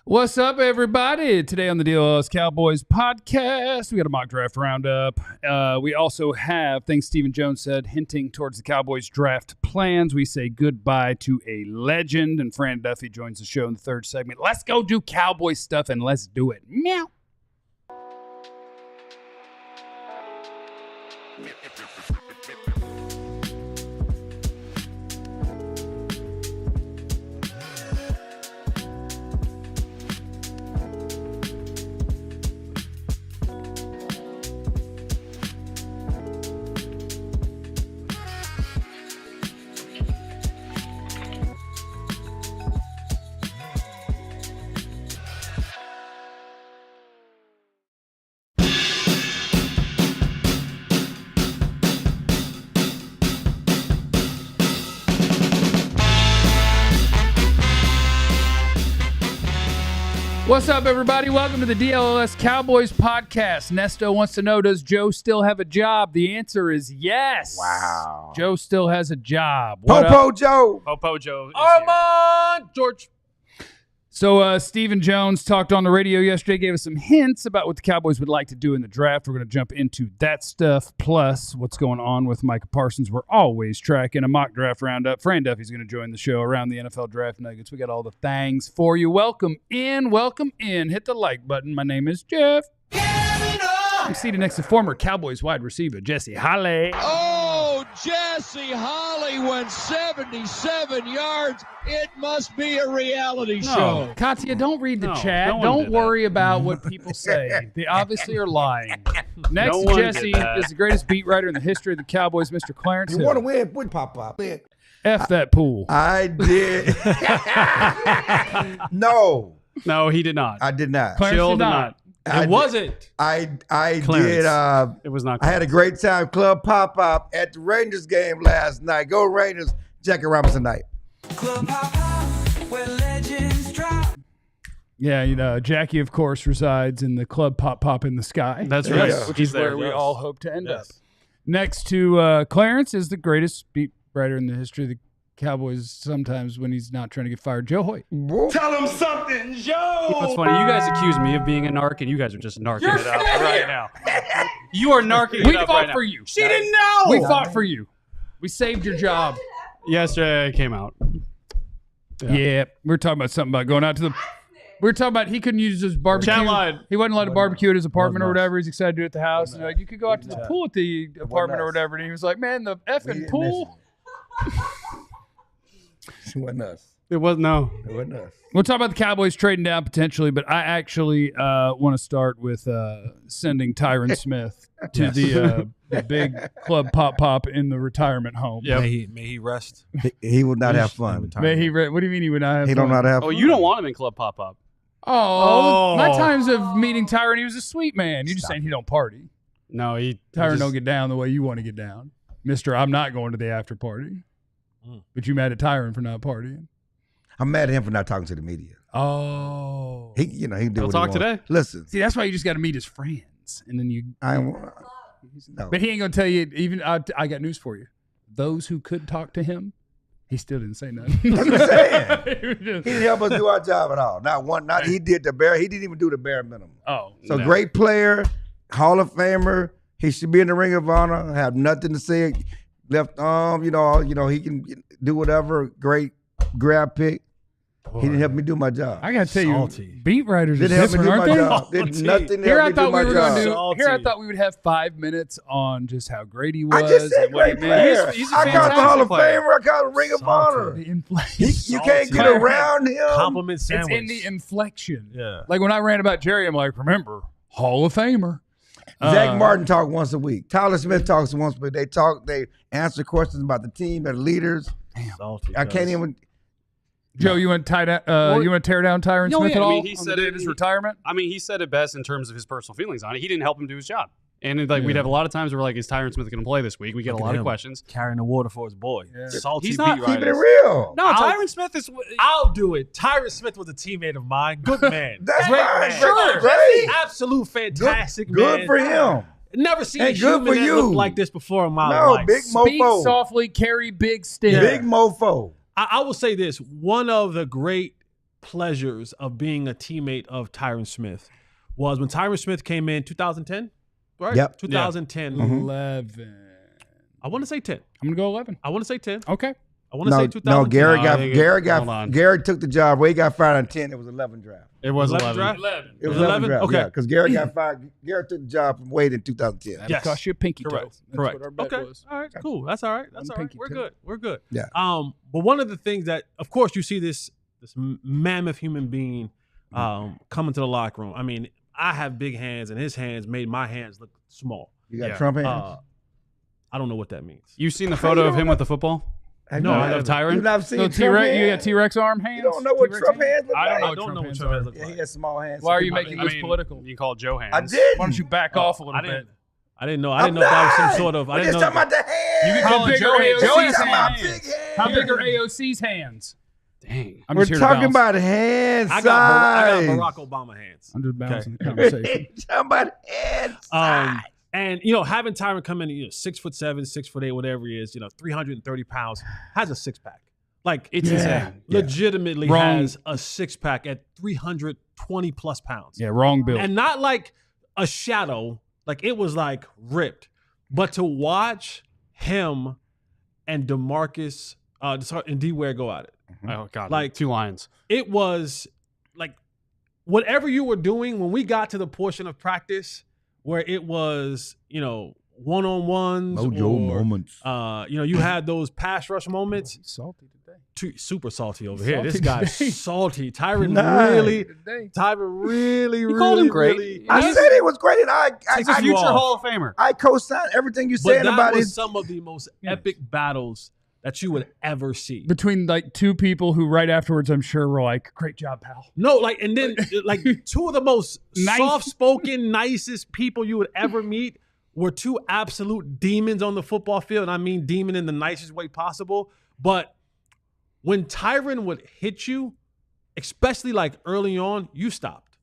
What's up, everybody? Today on the DLLS Cowboys podcast, we got a mock draft roundup. We also have, things Stephen Jones said, hinting towards the Cowboys draft plans. We say goodbye to a legend, and Fran Duffy joins the show in the third segment. Let's go do Cowboy stuff, and let's do it. Meow. What's up, everybody? Welcome to the DLLS Cowboys podcast. Nesto wants to know, does Joe still have a job? The answer is yes. Wow. Joe still has a job. Popo Joe. Popo Joe. Armand George. So Stephen Jones talked on the radio yesterday, gave us some hints about what the Cowboys would like to do in the draft. We're going to jump into that stuff, plus what's going on with Micah Parsons. We're always tracking a mock draft roundup. Fran Duffy's going to join the show around the NFL draft nuggets. We got all the things for you. Welcome in. Hit the like button. My name is Jeff. I'm seated next to former Cowboys wide receiver Jesse Holley. Oh, Jesse Holley went 77 yards. It must be a reality show. Katya, don't read the No, chat. no one Don't did worry about what people say. They obviously are lying. Next No to one Jesse did that. is the greatest beat writer in the history of the Cowboys, Mr. Clarence You Hill. want to win? Put pop. F that pool. I did. No, he did not. I did not. Clarence Chill did did not. not. I It wasn't. I Clarence. did. It was not. I had a great time. Club pop at the Rangers game last night. Go Rangers. Jackie Robinson night. Yeah, you know, Jackie, of course, resides in the Club Pop in the Sky. That's right. Yeah. Which He's is where there. we yes. all hope to end up. Yes. Next to Clarence is the greatest beat writer in the history of the Cowboys, sometimes when he's not trying to get fired, Joe Hoyt. Tell him something, Joe. What's funny? You guys accuse me of being a narc, and you guys are just narking it up right now. You are narking We it up fought right now. for you. She didn't know. We fought for you. We saved your job. Yesterday it came out. Yeah. We were talking about something about going out to the. We were talking about he couldn't use his barbecue. Chat lied. He wasn't allowed to barbecue at his apartment or Wasn't us. whatever. He's excited to do it at the house. And like, you could go out to the pool at the apartment or us. whatever. And he was like, man, the We effing didn't pool. It wasn't us. It was no. It wasn't us. We'll talk about the Cowboys trading down potentially, but I actually want to start with sending Tyron Smith to the big Club Pop in the retirement home. Yep. May he rest. He will not have fun. May he what do you mean he would not have He don't fun? know how to have Oh, fun. you don't want him in Club Pop Up. Oh, Oh. my times of meeting Tyron, he was a sweet man. You're just saying he don't party. No, Tyron don't get down the way you want to get down. Mister, I'm not going to the after party. But you mad at Tyron for not partying? I'm mad at him for not talking to the media. Oh. He do He'll what he talk wants. today. Listen, See, that's why you just got to meet his friends. And then you. no. But he ain't going to tell you, even. I got news for you. Those who could talk to him, he still didn't say nothing. That's what I'm saying. He was just- He didn't help us do our job at all. Not one. Not he did the bare. He didn't even do the bare minimum. oh. So No. great player, Hall of Famer. He should be in the Ring of Honor. Have nothing to say. Left arm. You know. He can do whatever. Great grab pick. He didn't help me do my job. I got to tell Salty. you, beat writers are Didn't help me different, do my aren't they? job. Did nothing to Here I help me do thought we my were going job. to do. Salty. Here I thought we would have 5 minutes on just how great he I was just said and what he great meant. player. He's a I call him the Hall of fantastic player. Famer. I call him Ring of Honor. The inflection. You can't get around him. Compliment It's sandwich. in the inflection. Yeah. Like when I ran about Jerry, I'm like, remember, Hall of Famer. Zach Martin talk once a week. Tyler Smith talks once a week. They answer questions about the team, their leaders. Salty, I can't cuz. even. Joe, you want to you want to tear down Tyron No, Smith yeah, at I all? mean, he on said the day it- of his he- retirement. I mean, he said it best in terms of his personal feelings on it. He didn't help him do his job. And like we'd have a lot of times where we're like, is Tyron Smith going to play this week? We get Look a at lot of him. questions. Carrying the water for his boy. Yeah. Salty He's beat not Keeping it writers. real. No, I'll- Tyron Smith is. I'll do it. Tyron Smith was a teammate of mine. Good man. That's Great fine. man. Sure. Great. Absolute fantastic Good man. for him. Never seen And a good human for that you. looked like this before in my No, life. big Speak mofo. softly, carry big stick. Yeah. Big mofo. I will say this. One of the great pleasures of being a teammate of Tyron Smith was when Tyron Smith came in 2010, right? Yep. 2010. 11. I want to say 10. I'm gonna go 11. I want to say 10. Okay. I want to say 2010. Gary took the job. Where he got fired on 10, it was 11 draft. It was 11 11. draft? It was 11 draft. Okay. Yeah, because Gary got fired. Gary took the job from Wade in 2010. That'd Yes. cost you a pinky toe. Correct. That's Correct. what our bet Okay. was. All right. Cool. That's all right. That's One all right. pinky We're toe. good. We're good. Yeah. But one of the things that, of course, you see this mammoth human being come into the locker room. I mean, I have big hands, and his hands made my hands look small. You got Trump hands? I don't know what that means. You seen the photo of him with the football? No, I Of Tyron? You've not seen So Trump T-Rex, hands? you got T-Rex arm hands? You don't know what T-Rex Trump hands look I like? don't know I what don't Trump know what hands Trump are. hands look Yeah, he like. has small hands. Why are you Some making people- this political? You call it Joe hands. I did. Why don't you back off a little bit? I didn't know. I didn't know if that was some sort of. I We're didn't just know. talking about the hands. You can How call it big Joe are AOC's AOC's talking about hands. big hands. How big are AOC's hands? Dang. I'm We're just here to talking bounce. about hand I size. got Barack Obama hands. I'm just bouncing the We're conversation. talking about hand size. And having Tyron come in, 6'7", 6'8", whatever he is, 330 pounds, has a 6-pack. Like It's insane. legitimately Wrong. has a 6-pack at 320 plus pounds. Yeah, wrong build. And not like a shadow, like it was like ripped. But to watch him and DeMarcus and D-Ware go at it, Oh, God. Like- 2 lines. it was like whatever you were doing when we got to the portion of practice where it was, one-on-ones Mojo or, moments. you had those pass rush moments. He's salty today. Super salty over here. Salty This guy's today. salty. Tyron Nice. really, Today. called him great. really. I said it was great, and He's a I, future Hall of Famer. I co-sign everything you're But saying that about was it. some of the most epic battles that you would ever see. Between like two people who right afterwards, I'm sure were like, "Great job, pal." No, and then two of the most Nice. soft-spoken, nicest people you would ever meet were two absolute demons on the football field. And I mean demon in the nicest way possible. But when Tyron would hit you, especially like early on, you stopped.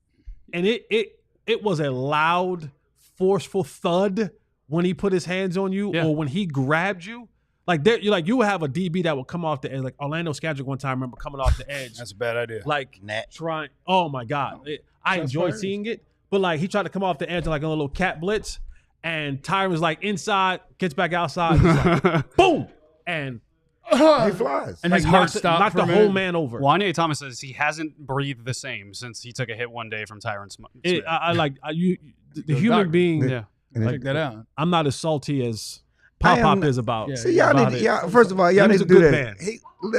And it was a loud, forceful thud when he put his hands on you or when he grabbed you. You would have a DB that would come off the edge. Like Orlando Scandrick one time, I remember coming off the edge. That's a bad idea. Trying. Oh my God. I enjoyed seeing it. But he tried to come off the edge like a little cat blitz. And Tyron was inside, gets back outside. He's like, boom. And He flies. And his heart stopped knocked for the a whole minute. man over. Wanye Thomas says he hasn't breathed the same since he took a hit one day from Tyron Smith. The human being. Yeah. Check that out. I'm not as salty as I Pop am- is about. Yeah. See, y'all about need it. to, y'all, first of all, y'all He need was to a do good that.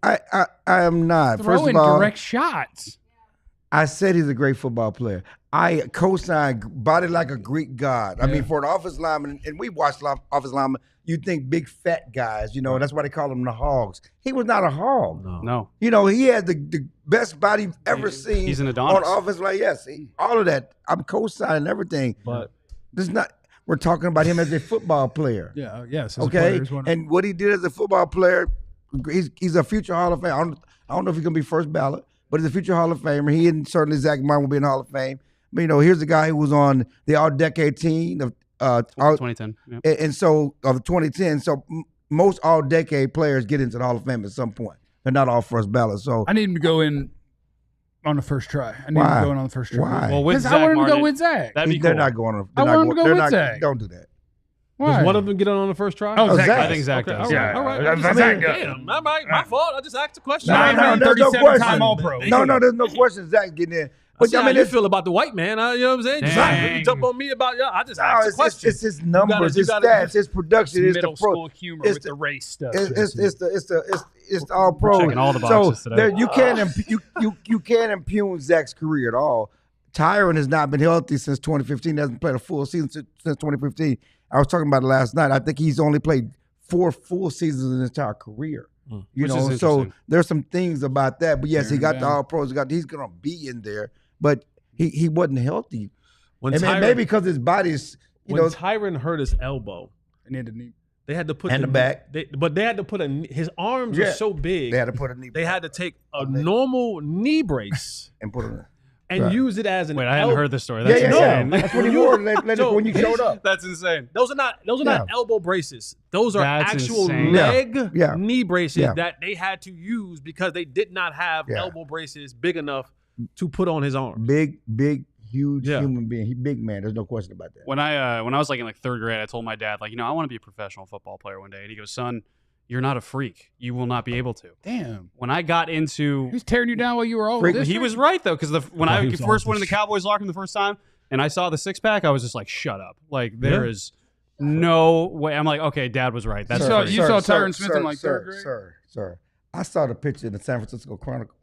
man. I am not. First Throwing of all, direct shots. I said he's a great football player. I co-sign body like a Greek god. I mean, for an offensive lineman, and we watched offensive linemen, you think big fat guys, that's why they call them the hogs. He was not a hog. No. He had the best body you've ever seen He's an on Adonis. offense. Like, yes, all of that. I'm co-signing everything. But This is not. We're talking about him as a football player. Yeah. Yes. as a Okay, player, he's one of- and what he did as a football player, he's a future Hall of Fame. I don't know if he's gonna be first ballot, but he's a future Hall of Famer. He and certainly Zach Martin will be in the Hall of Fame. But here's a guy who was on the All-Decade team of 2010. Yeah. and so of 2010. So most All-Decade players get into the Hall of Fame at some point. They're not all first ballot. So I need him to go in on the first try. I need him Why? to go in on the first try. Why? Well, with Because Zach I want him to Martin, go with Zach. that'd be they're cool. not going to. I want him to go with Zach. Don't do that. Why? does one of them get on the first try? Oh, Zach. Zach. I think Zach Okay, does. all right, all right. Zach Damn, does. all right, my fault. I just asked a question. No, no, there's no 937 question. time All-Pro. No, there's no question. Zach getting in. But I mean, you it's, feel about the white man. You know what I'm saying? Just Dang. you jump on me about I just no, asked a it's question. it's his numbers, you his gotta- stats, his production, it's Middle the pro. school humor it's with the- the race stuff. It's the all pro. Checking all the boxes so today. you can't you can't impugn Zach's career at all. Tyron has not been healthy since 2015. Hasn't played a full season since 2015. I was talking about it last night. I think he's only played 4 full seasons in his entire career. You Which know, is so interesting. there's some things about that. But yes, he got the down. all pros. He's gonna be in there, but he wasn't healthy. When And Tyron, maybe because his body's when Tyron hurt his elbow, And then the knee. they had to put And the back. But they had to put his arms Yeah. are so big. they had to put a knee They had to take a normal knee brace and put it. and use it as an Wait, I hadn't heard this story. That's Yeah. insane. That's what he wore when you showed up. That's insane. Those are not elbow braces. Those are That's actual insane. leg Yeah. knee braces Yeah. that they had to use because they did not have elbow braces big enough to put on his arm. Big, huge human being. He big man. There's no question about that. When I was like in like third grade, I told my dad, like, I want to be a professional football player one day. And he goes, son, you're not a freak. You will not be able to. Damn. When I got into, He was tearing you down while you were all Freak. this. he was right though, because when Oh, I he was first went in awesome. the Cowboys locker room the first time, and I saw the 6-pack, I was just like, shut up. Like there is no way. I'm like, okay, Dad was right. That's Sir, freak. you saw Tyron Smith in, like, third grade? Sir. I saw the picture in the San Francisco Chronicle.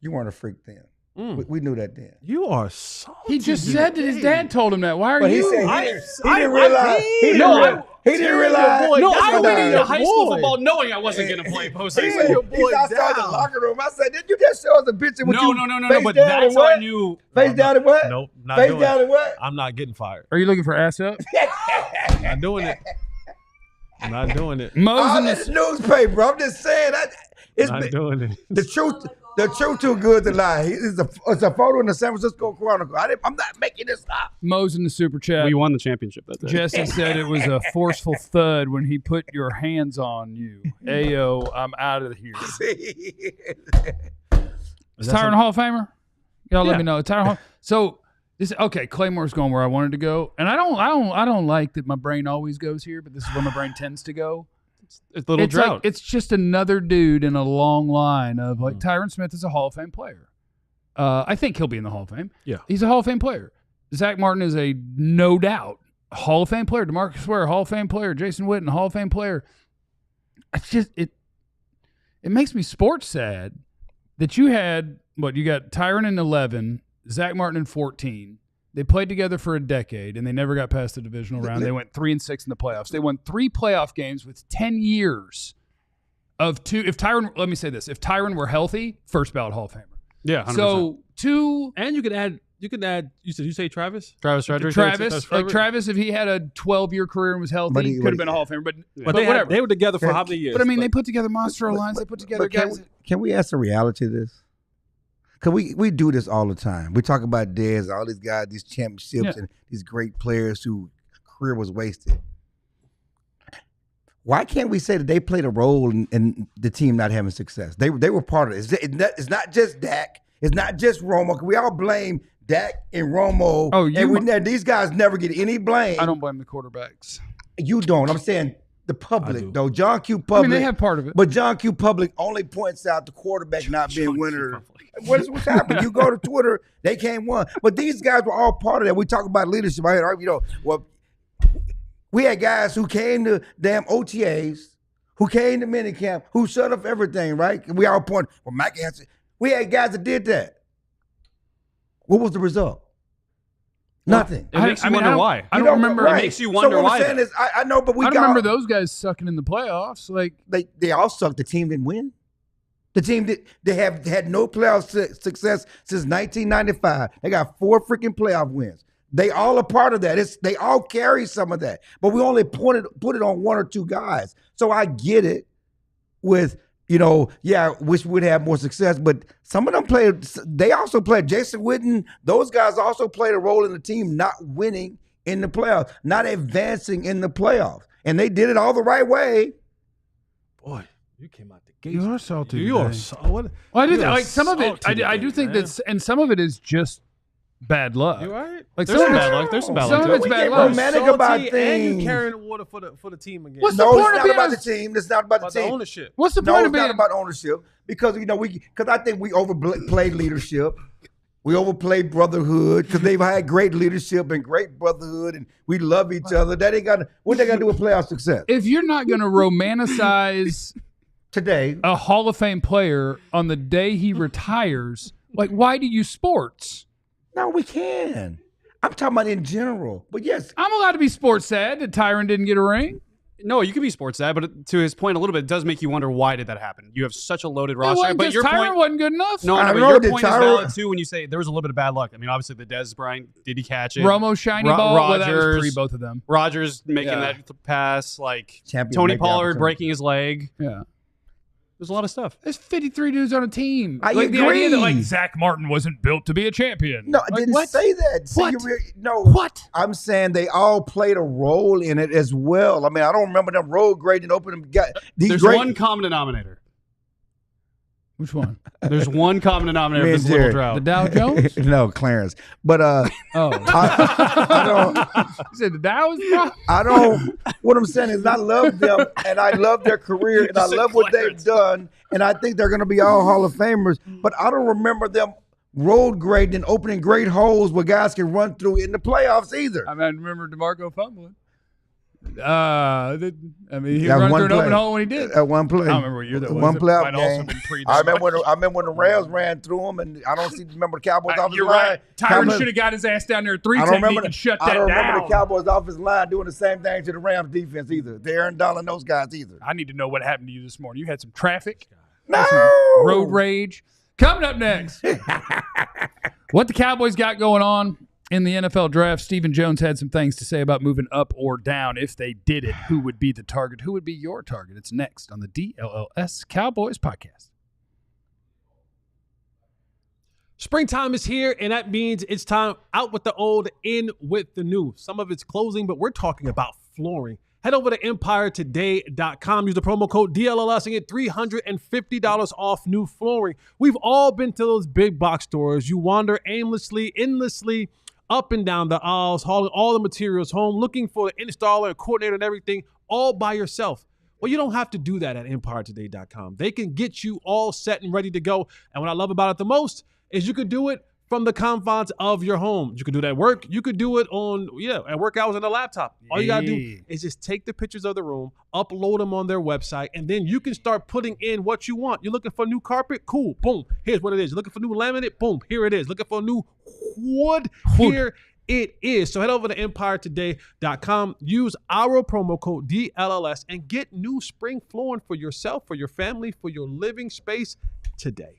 You weren't a freak then. We knew that then. You are so. He just said that his dad told him that. Why are But he you? said I- he didn't realize. He didn't No, realize. He didn't realize. boy, No, that's I what went I- into high school boy. football knowing I wasn't going to play He postseason. said, your boy I saw the down. locker room. I said, did you just show us a picture with you? No. face But down that's and how I what? knew. Face down and what? Nope, not Face doing down it. and what? I'm not getting fired. Are you looking for ass up? Not doing it. I'm not doing it. Mo's All in this the newspaper. I'm just saying that Not doing it. the truth. The truth too good to lie. It's a photo in the San Francisco Chronicle. I'm not making this up. Mo's in the super chat. We won the championship that day. Jesse said it was a forceful thud when he put your hands on you. Ayo, I'm out of here. Is Tyron a Hall of Famer? Y'all let me know. Tyron Hall. So this Claymore's going where I wanted to go, and I don't like that my brain always goes here, but this is where my brain tends to go. It's a little It's drought. like it's just another dude in a long line of like Tyron Smith is a Hall of Fame player. I think he'll be in the Hall of Fame. Yeah. He's a Hall of Fame player. Zach Martin is a no doubt Hall of Fame player. DeMarcus Ware, Hall of Fame player. Jason Witten, Hall of Fame player. It's just it makes me sports sad that you had you got Tyron in 11, Zach Martin in 14. They played together for a decade, and they never got past the divisional round. They went 3-6 in the playoffs. They won 3 playoff games with 10 years of two. Let me say this: if Tyron were healthy, first ballot Hall of Famer. Yeah, 100%. So two. And you could add. You say Travis? Travis Frederick. Travis, if he had a 12-year career and was healthy, But he he- could have been a Hall of Famer. But They whatever. they were together for how many years? But I mean, they put together monster lines. They put together But guys. can we ask the reality of this? Because we do this all the time. We talk about Dez, all these guys, these championships, and these great players whose career was wasted. Why can't we say that they played a role in the team not having success? They were part of it. It's not just Dak. It's not just Romo. We all blame Dak and Romo. Oh, these guys never get any blame. I don't blame the quarterbacks. You don't. I'm saying the public, though. John Q. I Public. mean, they have part of it. But John Q. Public only points out the quarterback not being winner. What's happened? You go to Twitter, they came one. But these guys were all part of that. We talk about leadership. We had guys who came to damn OTAs, who came to minicamp, who shut up everything, right? We all point, Mike answered. We had guys that did that. What was the result? Nothing. It makes you wonder why. I don't remember. Right. It makes you wonder so what why. I'm saying is, I know, but I don't remember those guys sucking in the playoffs. Like They all sucked. The team didn't win. The team they have had no playoff success since 1995. They got 4 freaking playoff wins. They all are part of that. They all carry some of that, but we only put it on 1 or 2 guys. So I get it. With wish we'd have more success, but some of them played. They also played. Jason Witten. Those guys also played a role in the team not winning in the playoffs, not advancing in the playoffs, and they did it all the right way. Boy, you came out the gate. You are salty. You are today. what? Well, I do you are like some of it. salty I do today, think man. that's, and some of it is just bad luck. You right? Like There's some bad luck. There's some bad Some luck. of too. it's We bad get luck. romantic Salty about and you things. carrying the water for the team again. What's the No, point it's of not being about a- the team. It's not about About the the team. ownership. What's the No, point it's of being? not about ownership because because I think we overplayed leadership. We overplayed brotherhood because they've had great leadership and great brotherhood, and we love each other. That ain't got what they got to do with playoff success If you're not going to romanticize today. a Hall of Fame player on the day he retires, like why do you sports? No, we can. I'm talking about in general, but yes, I'm allowed to be sports sad that Tyron didn't get a ring. No, you can be sports sad, but to his point a little bit, it does make you wonder why did that happen? You have such a loaded roster, but your Tyron point wasn't good enough. No, I no, but know your that point is Tyron- valid too when you say there was a little bit of bad luck. I mean, obviously the Dez Bryant, did he catch it? Romo shiny ball. Well, that was Rodgers, pre both of them. Rodgers making Yeah. that pass, like champion Tony make the Pollard opportunity. breaking his leg. Yeah. There's a lot of stuff. There's 53 dudes on a team. I The idea agree. that, like, Zach Martin wasn't built to be a champion. No, I didn't say that. See, What? no, What? I'm saying they all played a role in it as well. I mean, I don't remember them road grading opening. There's one common denominator. Which one? There's one common denominator Me of and this little Jared. drought. The Dow Jones? No, Clarence. But Oh. I don't. You said the Dow is the problem? I don't. What I'm saying is, I love them, and I love their career, and I love what they've done, and I think they're going to be all Hall of Famers. But I don't remember them road grading and opening great holes where guys can run through in the playoffs either. I mean, I remember DeMarco fumbling. I mean, he That ran one through an open play. hole when he did. At one play. I don't remember what year that was. One It playoff might also game. been pre- I remember when the Rams ran through them, and I don't remember the Cowboys offensive You're line. right. Tyron should have got his ass down there at 3 I don't technique remember. and shut I that don't down. remember the Cowboys offensive line doing the same thing to the Rams defense either. To Aaron Donald and those guys either. I need to know what happened to you this morning. You had some traffic, No some road rage. Coming up next, what the Cowboys got going on in the NFL draft. Stephen Jones had some things to say about moving up or down. If they did it, who would be the target? Who would be your target? It's next on the DLLS Cowboys podcast. Springtime is here, and that means it's time out with the old, in with the new. Some of it's closing, but we're talking about flooring. Head over to EmpireToday.com. Use the promo code DLLS and get $350 off new flooring. We've all been to those big box stores. You wander aimlessly, endlessly, up and down the aisles, hauling all the materials home, looking for the installer and coordinator and everything, all by yourself. Well, you don't have to do that at EmpireToday.com. They can get you all set and ready to go. And what I love about it the most is you can do it from the confines of your home. You can do that at work. You could do it at work hours on a laptop. All you got to do is just take the pictures of the room, upload them on their website, and then you can start putting in what you want. You're looking for new carpet? Cool. Boom. Here's what it is. You're looking for new laminate? Boom. Here it is. Looking for new wood? Here it is. So head over to EmpireToday.com. Use our promo code DLLS and get new spring flooring for yourself, for your family, for your living space today.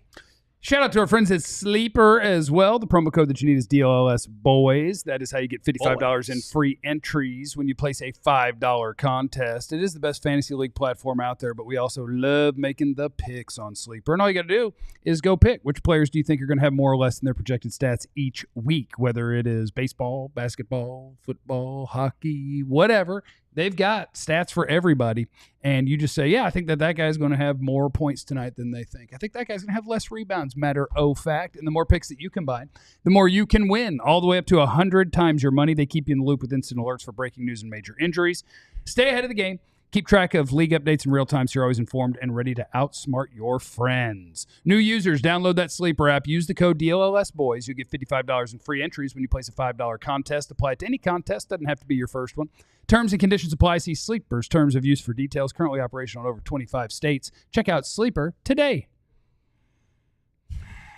Shout out to our friends at Sleeper as well. The promo code that you need is DLLS Boys. That is how you get $55 in free entries when you place a $5 contest. It is the best fantasy league platform out there, but we also love making the picks on Sleeper. And all you got to do is go pick which players do you think are going to have more or less than their projected stats each week, whether it is baseball, basketball, football, hockey, whatever. They've got stats for everybody, and you just say, yeah, I think that guy's going to have more points tonight than they think. I think that guy's going to have less rebounds, matter of fact. And the more picks that you combine, the more you can win, all the way up to 100 times your money. They keep you in the loop with instant alerts for breaking news and major injuries. Stay ahead of the game. Keep track of league updates in real time so you're always informed and ready to outsmart your friends. New users, download that Sleeper app. Use the code DLLSBOYS. You'll get $55 in free entries when you place a $5 contest. Apply it to any contest. Doesn't have to be your first one. Terms and conditions apply. See Sleeper's terms of use for details. Currently operational in over 25 states. Check out Sleeper today.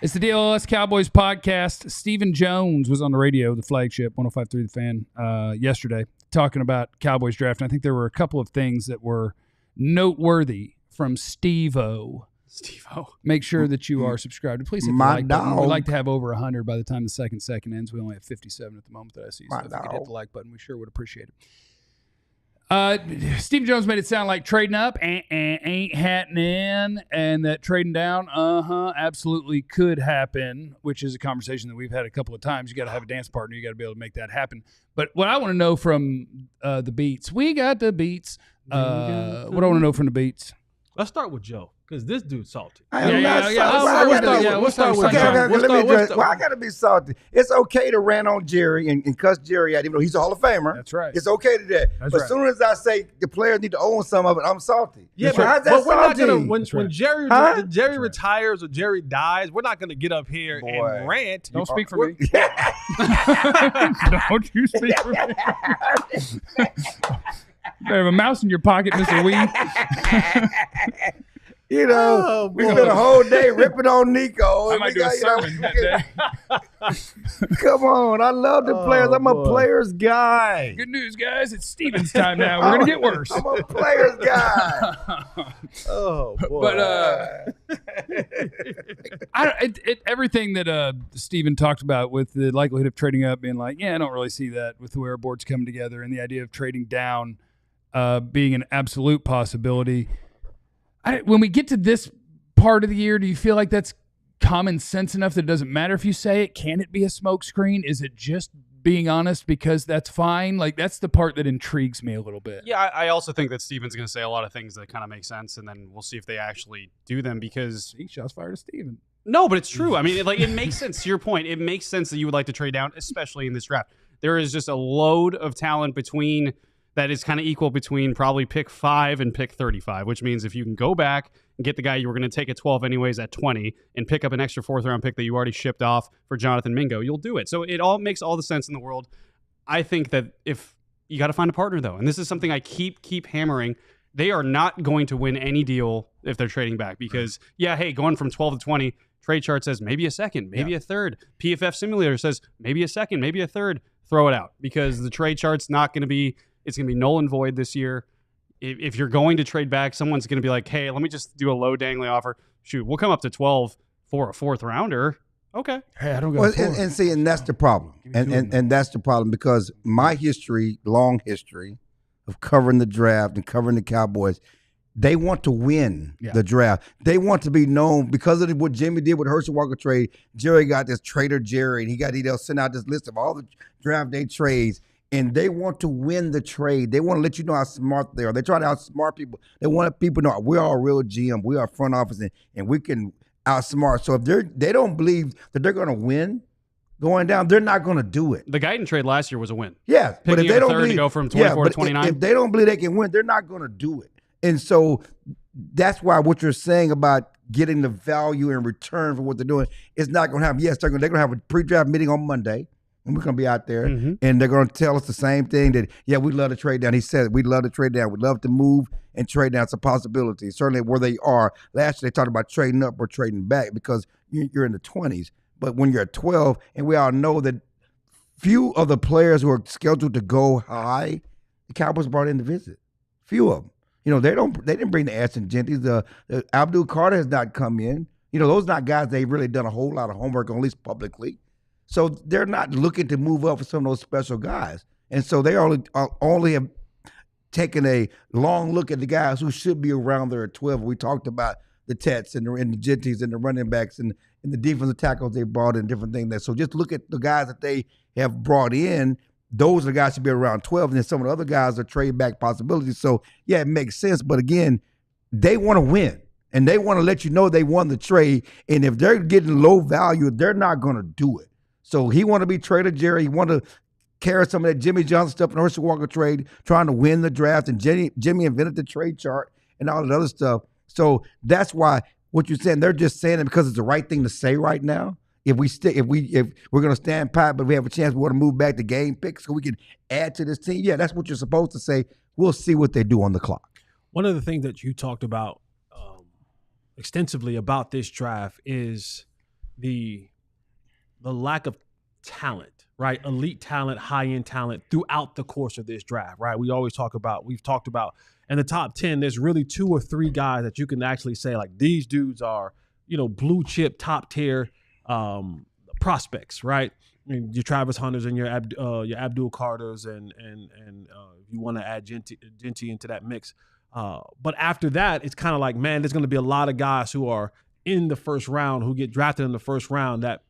It's the DLLS Cowboys podcast. Stephen Jones was on the radio, the flagship, 105.3 The Fan, yesterday, talking about Cowboys draft. And I think there were a couple of things that were noteworthy from Steve-O. Make sure that you are subscribed. Please hit the like button. We'd like to have over 100 by the time the second ends. We only have 57 at the moment that I see. So if you could hit the like button, we sure would appreciate it. Steve Jones made it sound like trading up ain't happening, and that trading down, absolutely could happen, which is a conversation that we've had a couple of times. You got to have a dance partner. You got to be able to make that happen. But what I want to know from the beats, we got the beats. What I want to know from the beats. Let's start with Joe, because this dude's salty. We'll start with Joe. Well, I got to be salty. It's okay to rant on Jerry and cuss Jerry out, even though he's a Hall of Famer. That's right. It's okay to do that. That's but right. as soon as I say the players need to own some of it, I'm salty. Yeah, but how's that but we're not salty? gonna when Jerry retires or Jerry dies, we're not gonna get up here and rant. Don't speak for me. Don't you speak for me. You have a mouse in your pocket, Mr. Wee. You know, we spent a whole day ripping on Nico. I might do a sermon that day. Come on, I love the players. I'm a players guy. Good news, guys. It's Steven's time now. We're going to get worse. I'm a players guy. Oh, boy. But everything that Steven talked about with the likelihood of trading up, being like, yeah, I don't really see that with the way our board's coming together, and the idea of trading down being an absolute possibility. When we get to this part of the year, do you feel like that's common sense enough that it doesn't matter if you say it? Can it be a smokescreen? Is it just being honest because that's fine? Like, that's the part that intrigues me a little bit. Yeah, I also think that Steven's going to say a lot of things that kind of make sense, and then we'll see if they actually do them because... Shots fired at Steven. No, but it's true. I mean, it makes sense. To your point, it makes sense that you would like to trade down, especially in this draft. There is just a load of talent that is kind of equal between probably pick 5 and pick 35, which means if you can go back and get the guy you were going to take at 12 anyways at 20 and pick up an extra 4th-round pick that you already shipped off for Jonathan Mingo, you'll do it. So it all makes all the sense in the world. I think that if you got to find a partner, though, and this is something I keep hammering, they are not going to win any deal if they're trading back because, going from 12 to 20, trade chart says maybe a second, maybe a third. PFF simulator says maybe a second, maybe a third. Throw it out because the trade chart's not going to be, it's going to be null and void this year. If you're going to trade back, someone's going to be like, hey, let me just do a low dangling offer. Shoot, we'll come up to 12 for a 4th rounder. Okay. Hey, I don't go. Well, and that's the problem. And that's the problem because my long history of covering the draft and covering the Cowboys, they want to win the draft. They want to be known because of what Jimmy did with Herschel Walker trade. Jerry got this Trader Jerry, and they'll send out this list of all the draft day trades, and they want to win the trade. They want to let you know how smart they are. They try to outsmart people. They want people to know we're all real GM. We are front office, and we can outsmart. So if they don't believe that they're going to win going down, they're not going to do it. The Guyton trade last year was a win. Yeah, but if they don't believe to go from 24 to 29, if they don't believe they can win, they're not going to do it. And so that's why what you're saying about getting the value in return for what they're doing is not going to happen. Yes, they're going to have a pre-draft meeting on Monday, and we're going to be out there, and they're going to tell us the same thing that, we'd love to trade down. He said we'd love to trade down. We'd love to move and trade down. It's a possibility. Certainly where they are. Last year they talked about trading up or trading back because you're in the 20s. But when you're at 12, and we all know that few of the players who are scheduled to go high, the Cowboys brought in to visit. Few of them. They didn't bring the Ashton Genties. The Abdul Carter has not come in. Those not guys they've really done a whole lot of homework on, at least publicly. So they're not looking to move up for some of those special guys. And so they only have taken a long look at the guys who should be around there at 12. We talked about the Tets and the Genties and the running backs and the defensive tackles they brought in, different things. So just look at the guys that they have brought in. Those are the guys should be around 12, and then some of the other guys are trade back possibilities. So, it makes sense. But, again, they want to win, and they want to let you know they won the trade. And if they're getting low value, they're not going to do it. So he want to be Trader Jerry. He want to carry some of that Jimmy Johnson stuff in the Herschel Walker trade, trying to win the draft. And Jimmy invented the trade chart and all that other stuff. So that's why what you're saying, they're just saying it because it's the right thing to say right now. If we're going to stand pat, but we have a chance, we want to move back to game picks so we can add to this team. Yeah, that's what you're supposed to say. We'll see what they do on the clock. One of the things that you talked about extensively about this draft is the lack of talent, right? Elite talent, high-end talent throughout the course of this draft, right? We've talked about in the top 10, there's really 2 or 3 guys that you can actually say, like, these dudes are, blue chip, top tier prospects, right? I mean, your Travis Hunters and your Abdul Carters and you want to add Genty into that mix. But after that, it's kind of like, man, there's going to be a lot of guys who are in the first round who get drafted in the first round that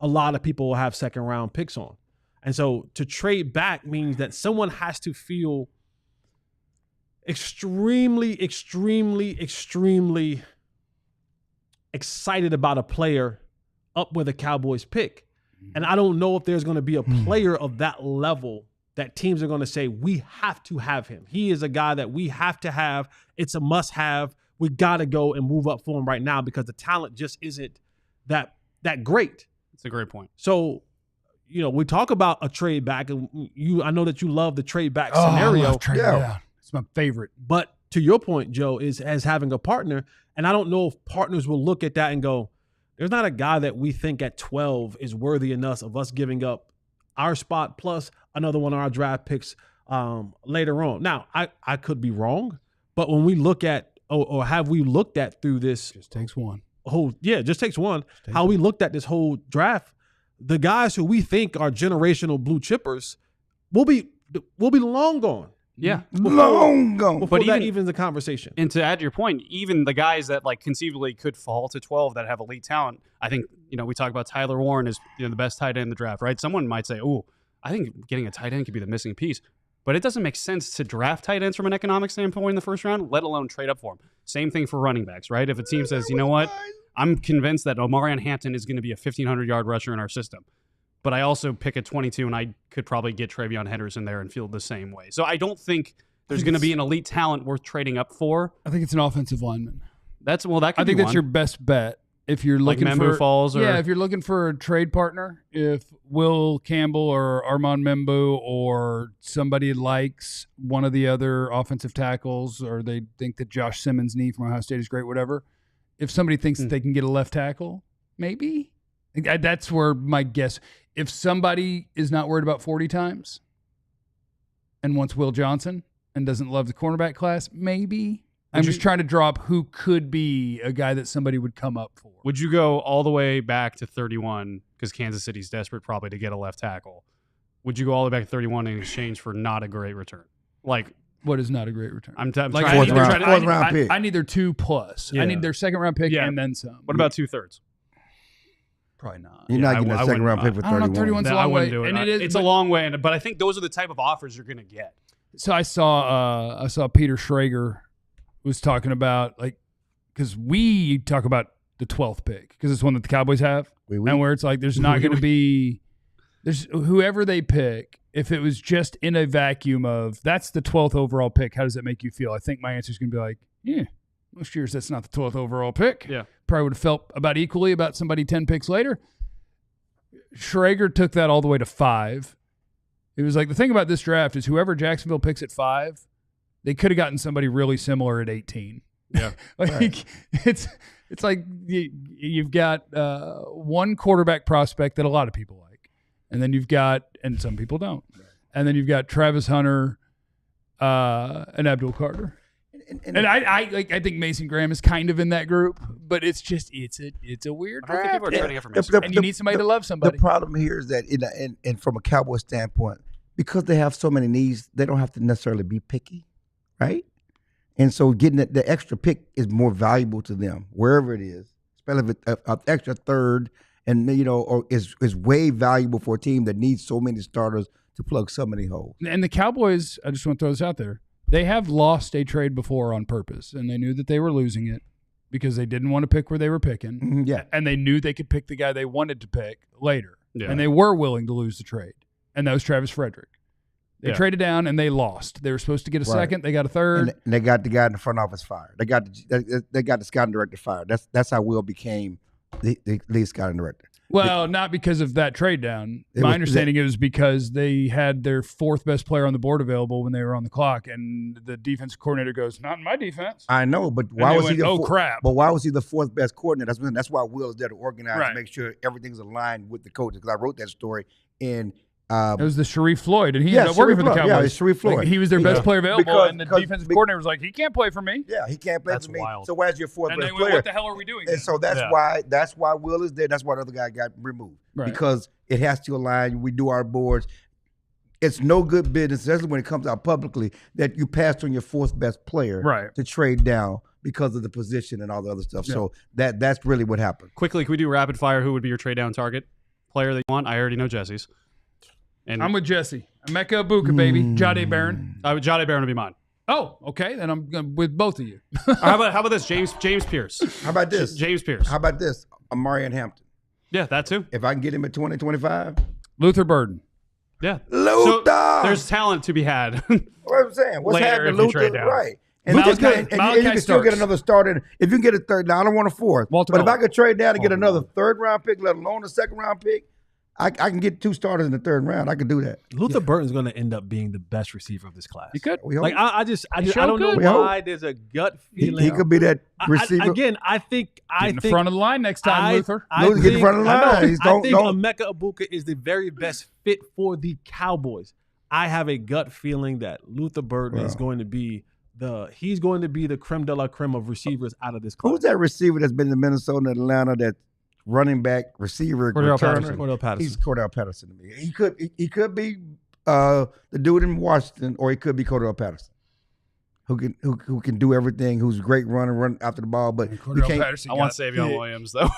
a lot of people will have second round picks on. And so to trade back means that someone has to feel extremely, extremely, extremely excited about a player up with a Cowboys pick. And I don't know if there's going to be a player of that level that teams are going to say, we have to have him. He is a guy that we have to have. It's a must have. We got to go and move up for him right now because the talent just isn't that great. It's a great point. So, we talk about a trade back, and I know that you love the trade back scenario. I love trade back. It's my favorite. But to your point, Joe, is as having a partner, and I don't know if partners will look at that and go, there's not a guy that we think at 12 is worthy enough of us giving up our spot plus another one of our draft picks later on. Now, I could be wrong, but when we look at, or have we looked at through this? Just takes one. Just takes one. How we looked at this whole draft, the guys who we think are generational blue chippers will be long gone. Yeah. Long gone. Before But that even- evens the conversation. And to add to your point, even the guys that like conceivably could fall to 12 that have elite talent, I think, we talk about Tyler Warren as the best tight end in the draft, right? Someone might say, oh, I think getting a tight end could be the missing piece. But it doesn't make sense to draft tight ends from an economic standpoint in the first round, let alone trade up for them. Same thing for running backs, right? If a team says, you know what, I'm convinced that Omarion Hampton is going to be a 1,500-yard rusher in our system, but I also pick at 22 and I could probably get Travion Henderson there and feel the same way. So I don't think there's going to be an elite talent worth trading up for. I think it's an offensive lineman. That could I think be that's one. your best bet. If you're Like looking Membu for falls or if you're looking for a trade partner, if Will Campbell or Armand Membu or somebody likes one of the other offensive tackles, or they think that Josh Simmons' knee from Ohio State is great, whatever. If somebody thinks that they can get a left tackle, maybe that's where my guess. If somebody is not worried about 40 times and wants Will Johnson and doesn't love the cornerback class, maybe. I'm just trying to draw up who could be a guy that somebody would come up for. Would you go all the way back to 31 because Kansas City's desperate probably to get a left tackle? Would you go all the way back to 31 in exchange for not a great return? Like, what is not a great return? I'm Like, trying to fourth round pick. I need their 2+. Yeah. I need their second round pick Yeah. and then some. What about 2/3? Probably not. You're not getting I a second round pick for I don't know, 31. 31's a I long way. wouldn't do it. And It's a long way, but I think those are the type of offers you're going to get. So I saw Peter Schrager was talking about, like, because we talk about the 12th pick because it's one that the Cowboys have, and where it's like there's not going to be whoever they pick. If it was just in a vacuum of that's the 12th overall pick, how does that make you feel? I think my answer is going to be like, yeah, most years that's not the 12th overall pick. Yeah, probably would have felt about equally about somebody 10 picks later. Schrager took that all the way to 5. It was like the thing about this draft is whoever Jacksonville picks at 5, they could have gotten somebody really similar at 18. Yeah, like it's like you've got one quarterback prospect that a lot of people like, and then you've got, and some people don't, and then you've got Travis Hunter, and Abdul Carter, and I think Mason Graham is kind of in that group, but it's just it's a weird I don't think draft, people are trading it for Mason. and you need somebody to love somebody. The problem here is that, and from a Cowboy standpoint, because they have so many needs, they don't have to necessarily be picky, right? And so getting the extra pick is more valuable to them, wherever it is, especially if an extra third, and or is way valuable for a team that needs so many starters to plug so many holes. And the Cowboys, I just want to throw this out there, they have lost a trade before on purpose, and they knew that they were losing it because they didn't want to pick where they were picking. Mm-hmm, yeah. And they knew they could pick the guy they wanted to pick later. Yeah. And they were willing to lose the trade. And that was Travis Frederick. They traded down and they lost. They were supposed to get a second. They got a third. And they got the guy in the front office fired. They got the scouting director fired. That's how Will became the lead scouting director. Well, not because of that trade down. My understanding is because they had their 4th best player on the board available when they were on the clock, and the defense coordinator goes, "Not in my defense." I know, but why was he? Crap! But why was he the 4th best coordinator? That's why Will is there to organize Right. and make sure everything's aligned with the coaches. Because I wrote that story in. It was the Sharif Floyd, and he ended up working for the Cowboys. Yeah, it's Sharif Floyd. Like, he was their best player available, and the defensive coordinator was like, "He can't play for me." Yeah, he can't play That's for me. wild. So why's your 4th And best they went, player? "What the hell are we doing?" And so that's why Will is there. That's why the other guy got removed. Right. Because it has to align. We do our boards. It's no good business, especially when it comes out publicly, that you passed on your 4th best player to trade down because of the position and all the other stuff. Yeah. So that's really what happened. Quickly, can we do rapid fire? Who would be your trade down target player that you want? I already know Jesse's. And I'm with Jesse. Emeka Ebuka, baby. Jade Barron. Jade Barron would be mine. Oh, okay. Then I'm with both of you. How about this? James Pierce. How about this? James Pierce. How about this? Omarion Hampton. Yeah, that too. If I can get him at 2025. Luther Burden. Yeah. Luther. So there's talent to be had. What I'm saying. What's happening, Luther? Right. And you can still get another starter. If you can get a third, now I don't want a 4th. But if I could trade down and get another 3rd round pick, let alone a 2nd round pick, I can get 2 starters in the 3rd round. I could do that. Luther Burton's going to end up being the best receiver of this class. He could. Like I don't know why there's a gut feeling. He could be that receiver. I think in the front of the line next time, Luther. Luther get in front of the line. I think Emeka Ebuka is the very best fit for the Cowboys. I have a gut feeling that Luther Burton is going to be the creme de la creme of receivers out of this class. Who's that receiver that's been in Minnesota and Atlanta that running back, receiver, Cordell returner? Patterson. He's Cordell Patterson to me. He could be the dude in Washington, or it could be Cordell Patterson, who can do everything. Who's a great runner, run after the ball, but we can't. I want Savion Williams though.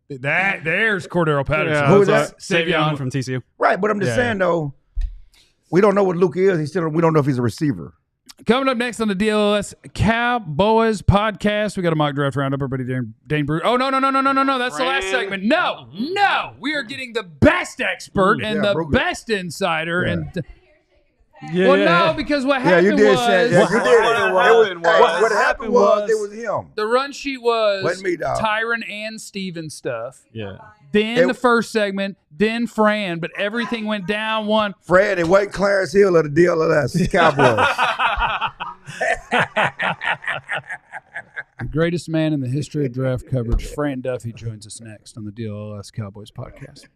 There's Cordell Patterson. Yeah, Who is that? Savion from TCU. Right, but I'm just saying though, we don't know what Luke is. We don't know if he's a receiver. Coming up next on the DLLS Cowboys podcast, we got a mock draft roundup. Everybody, Dane Brew. Oh, no. That's the last segment. No. We are getting the best expert and the best insider. Yeah. And no, because what happened you did was... say what happened was it was him. The run sheet was Wasn't me, dog. Tyron and Steven stuff. Yeah. Then the first segment, then Fran, but everything went down one. Fred, it wasn't Clarence Hill of the DLLS Cowboys. The greatest man in the history of draft coverage, Fran Duffy, joins us next on the DLLS Cowboys podcast.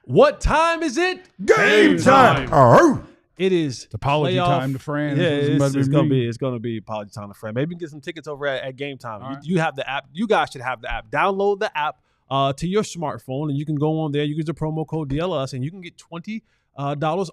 What time is it? Game time. Oh. It is apology playoff time to Fran. Yeah, it's gonna be apology time to Fran. Maybe you can get some tickets over at Game Time. Right. You have the app. You guys should have the app. Download the app to your smartphone, and you can go on there. You use the promo code DLS, and you can get $20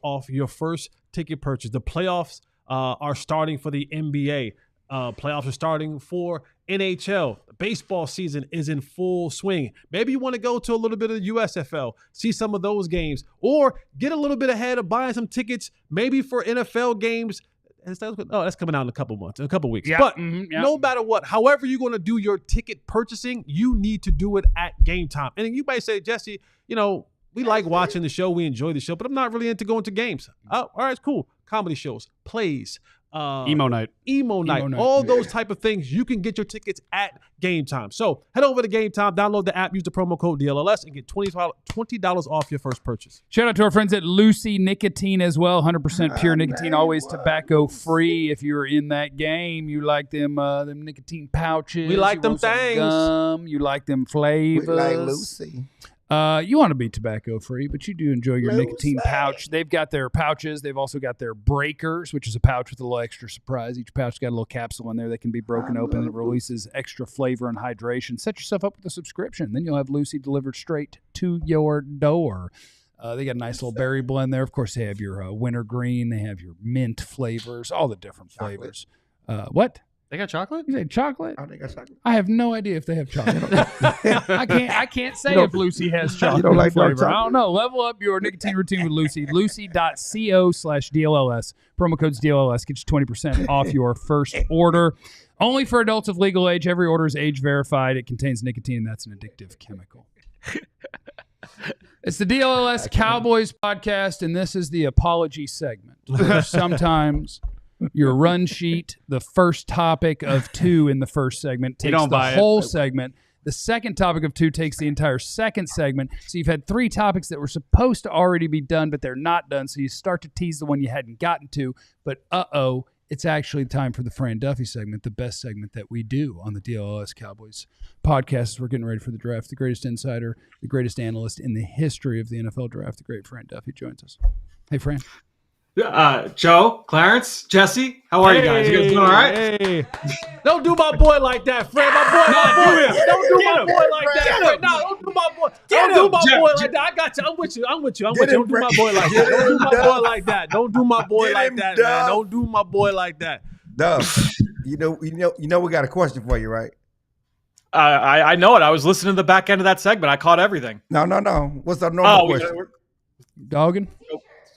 off your first ticket purchase. The playoffs are starting for the NBA. Playoffs are starting for NHL. The baseball season is in full swing. Maybe you want to go to a little bit of the USFL, see some of those games, or get a little bit ahead of buying some tickets, maybe for NFL games. That's coming out in a couple weeks. Yeah. But no matter what, however you're going to do your ticket purchasing, you need to do it at Game Time. And then you might say, Jesse, we like watching the show, we enjoy the show, but I'm not really into going to games. Oh, all right, cool. Comedy shows, plays. Emo night, all those type of things. You can get your tickets at Game Time. So head over to Game Time, download the app, use the promo code DLLS, and get $20 off your first purchase. Shout out to our friends at Lucy Nicotine as well. 100% pure nicotine, always tobacco free. If you're in that game, you like them nicotine pouches. We like them things. Gum, you like them flavors. We like Lucy. You want to be tobacco free, but you do enjoy your nicotine pouch. They've got their pouches. They've also got their breakers, which is a pouch with a little extra surprise. Each pouch got a little capsule in there that can be broken open. It releases extra flavor and hydration. Set yourself up with a subscription. Then you'll have Lucy delivered straight to your door. They got a nice little berry blend there. Of course, they have your wintergreen. They have your mint flavors, all the different flavors. What? They got chocolate? You say chocolate? I think that's chocolate. I have no idea if they have chocolate. I can't say if Lucy has chocolate. You don't like dark flavor. chocolate? I don't know. Level up your nicotine routine with Lucy. Lucy.co/DLLS. Promo code's DLLS. Get you 20% off your first order. Only for adults of legal age. Every order is age verified. It contains nicotine, and that's an addictive chemical. It's the DLLS Cowboys podcast, and this is the apology segment. Sometimes your run sheet, the first topic of 2 in the first segment, takes the whole segment. The second topic of 2 takes the entire second segment. So you've had 3 topics that were supposed to already be done, but they're not done. So you start to tease the one you hadn't gotten to. But it's actually time for the Fran Duffy segment, the best segment that we do on the DLLS Cowboys podcast. We're getting ready for the draft. The greatest insider, the greatest analyst in the history of the NFL draft, the great Fran Duffy, joins us. Hey, Fran. Joe, Clarence, Jesse, how are you guys? You guys doing all right? Hey. Don't do my boy like that, Fred. My boy. Don't do my boy like that, Fred. No, don't do my boy. Don't do my boy like that. I got you. I'm with you. Don't do my boy like that. Don't do my boy like that. Don't do my boy like that, man. Don't do my boy like that. Dub, you know, we got a question for you, right? I know it. I was listening to the back end of that segment. I caught everything. No. What's our normal question? Dogging?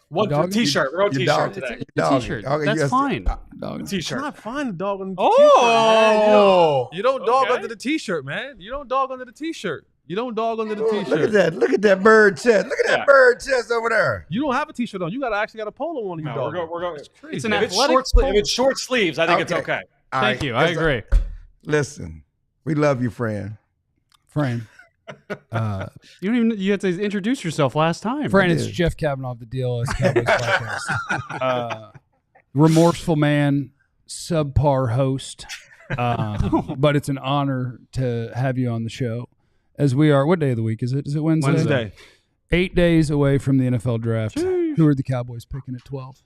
What for T-shirt? We're on T-shirt today. T-shirt. That's fine. It's T-shirt. not fine to dog on the Oh, T-shirt. You don't dog under the T-shirt, man. You don't dog under the T-shirt. Look at that. Look at that bird chest. Look at that bird chest over there. You don't have a T-shirt on. You actually got a polo on. You no, dog. we're going. It's crazy. It's an If athletic it's short sleeves, I think it's okay. Thank you. I agree. Listen, we love you, Fran. Fran. You had to introduce yourself last time. Fran, it's Jeff Kavanaugh of the DLS Cowboys podcast. Remorseful man, subpar host, but it's an honor to have you on the show. As we are, what day of the week is it? Is it Wednesday? Wednesday. 8 days away from the NFL draft. Who are the Cowboys picking at 12?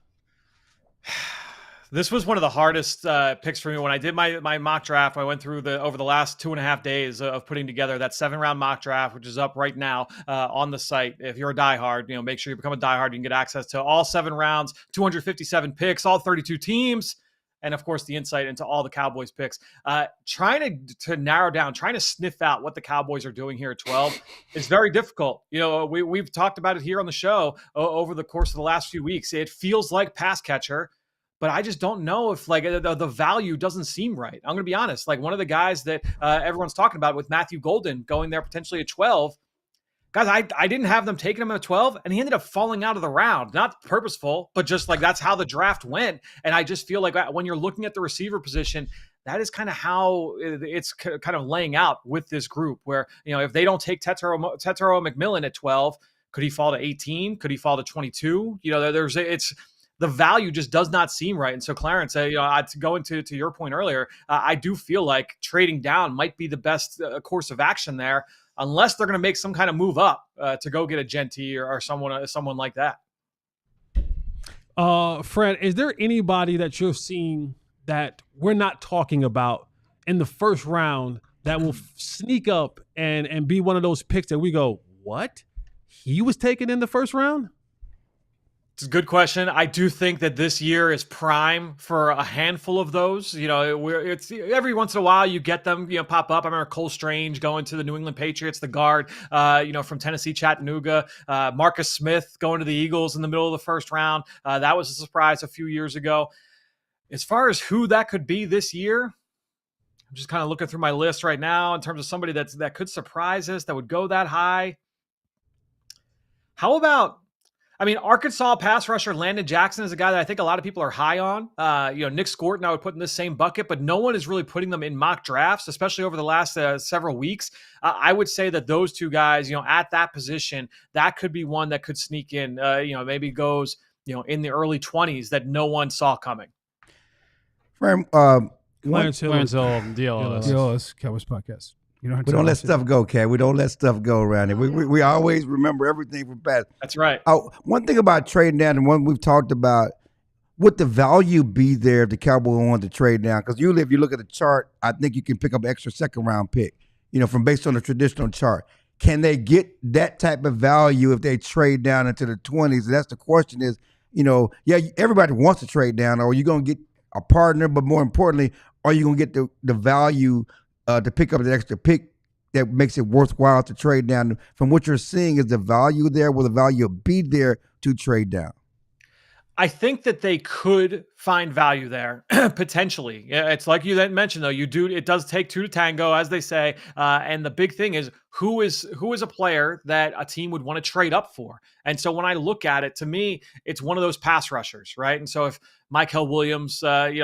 This was one of the hardest picks for me. When I did my mock draft, I went through over the last 2.5 days of putting together that 7-round mock draft, which is up right now on the site. If you're a diehard, make sure you become a diehard. You can get access to all 7 rounds, 257 picks, all 32 teams, and of course the insight into all the Cowboys picks. Trying to narrow down, trying to sniff out what the Cowboys are doing here at 12 is very difficult. We've talked about it here on the show over the course of the last few weeks. It feels like pass catcher, but I just don't know if the value doesn't seem right. I'm going to be honest. One of the guys that everyone's talking about with Matthew Golden going there potentially at 12, guys, I didn't have them taking him at 12, and he ended up falling out of the round. Not purposeful, but just that's how the draft went. And I just feel like when you're looking at the receiver position, that is kind of how it's kind of laying out with this group where, if they don't take Tetero McMillan at 12, could he fall to 18? Could he fall to 22? The value just does not seem right. And so, Clarence, to go into your point earlier, I do feel like trading down might be the best course of action there, unless they're going to make some kind of move up to go get a Genty or someone like that. Fred, is there anybody that you're seeing that we're not talking about in the first round that will sneak up and be one of those picks that we go, what? He was taken in the first round? It's a good question. I do think that this year is prime for a handful of those. It's every once in a while you get them, pop up. I remember Cole Strange going to the New England Patriots, the guard, from Tennessee, Chattanooga. Marcus Smith going to the Eagles in the middle of the first round. That was a surprise a few years ago. As far as who that could be this year, I'm just kind of looking through my list right now in terms of somebody that could surprise us, that would go that high. How about, Arkansas pass rusher Landon Jackson is a guy that I think a lot of people are high on. Nick Scorton I would put in this same bucket, but no one is really putting them in mock drafts, especially over the last several weeks. I would say that those two guys, at that position, that could be one that could sneak in, maybe goes, in the early 20s that no one saw coming. Clarence Hill, DLLS. DLLS, Cowboys Podcast. We don't let stuff go, Cat. We don't let stuff go around here. We always remember everything from past. That's right. One thing about trading down, and one we've talked about, would the value be there if the Cowboys wanted to trade down? Because usually if you look at the chart, I think you can pick up an extra second-round pick, from based on the traditional chart. Can they get that type of value if they trade down into the 20s? And that's the question is, everybody wants to trade down, or are you going to get a partner, but more importantly, are you going to get the value to pick up the extra pick that makes it worthwhile to trade down? From what you're seeing, is the value there? Will the value be there to trade down? I think that they could find value there potentially. It's like you mentioned, though. It does take two to tango, as they say. And the big thing is who is a player that a team would want to trade up for. And so when I look at it, to me, it's one of those pass rushers, right? And so if Michael Williams,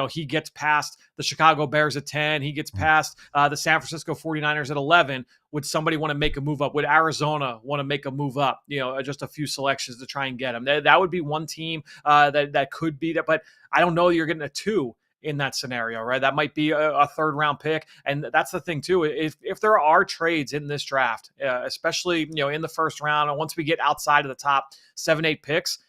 he gets past the Chicago Bears at 10, he gets past the San Francisco 49ers at 11. Would somebody want to make a move up? Would Arizona want to make a move up? Just a few selections to try and get him. That would be one team that could be that, but I don't know you're getting a 2 in that scenario, right? That might be a third-round pick, and that's the thing too. If there are trades in this draft, especially in the first round, and once we get outside of the top 7-8 picks,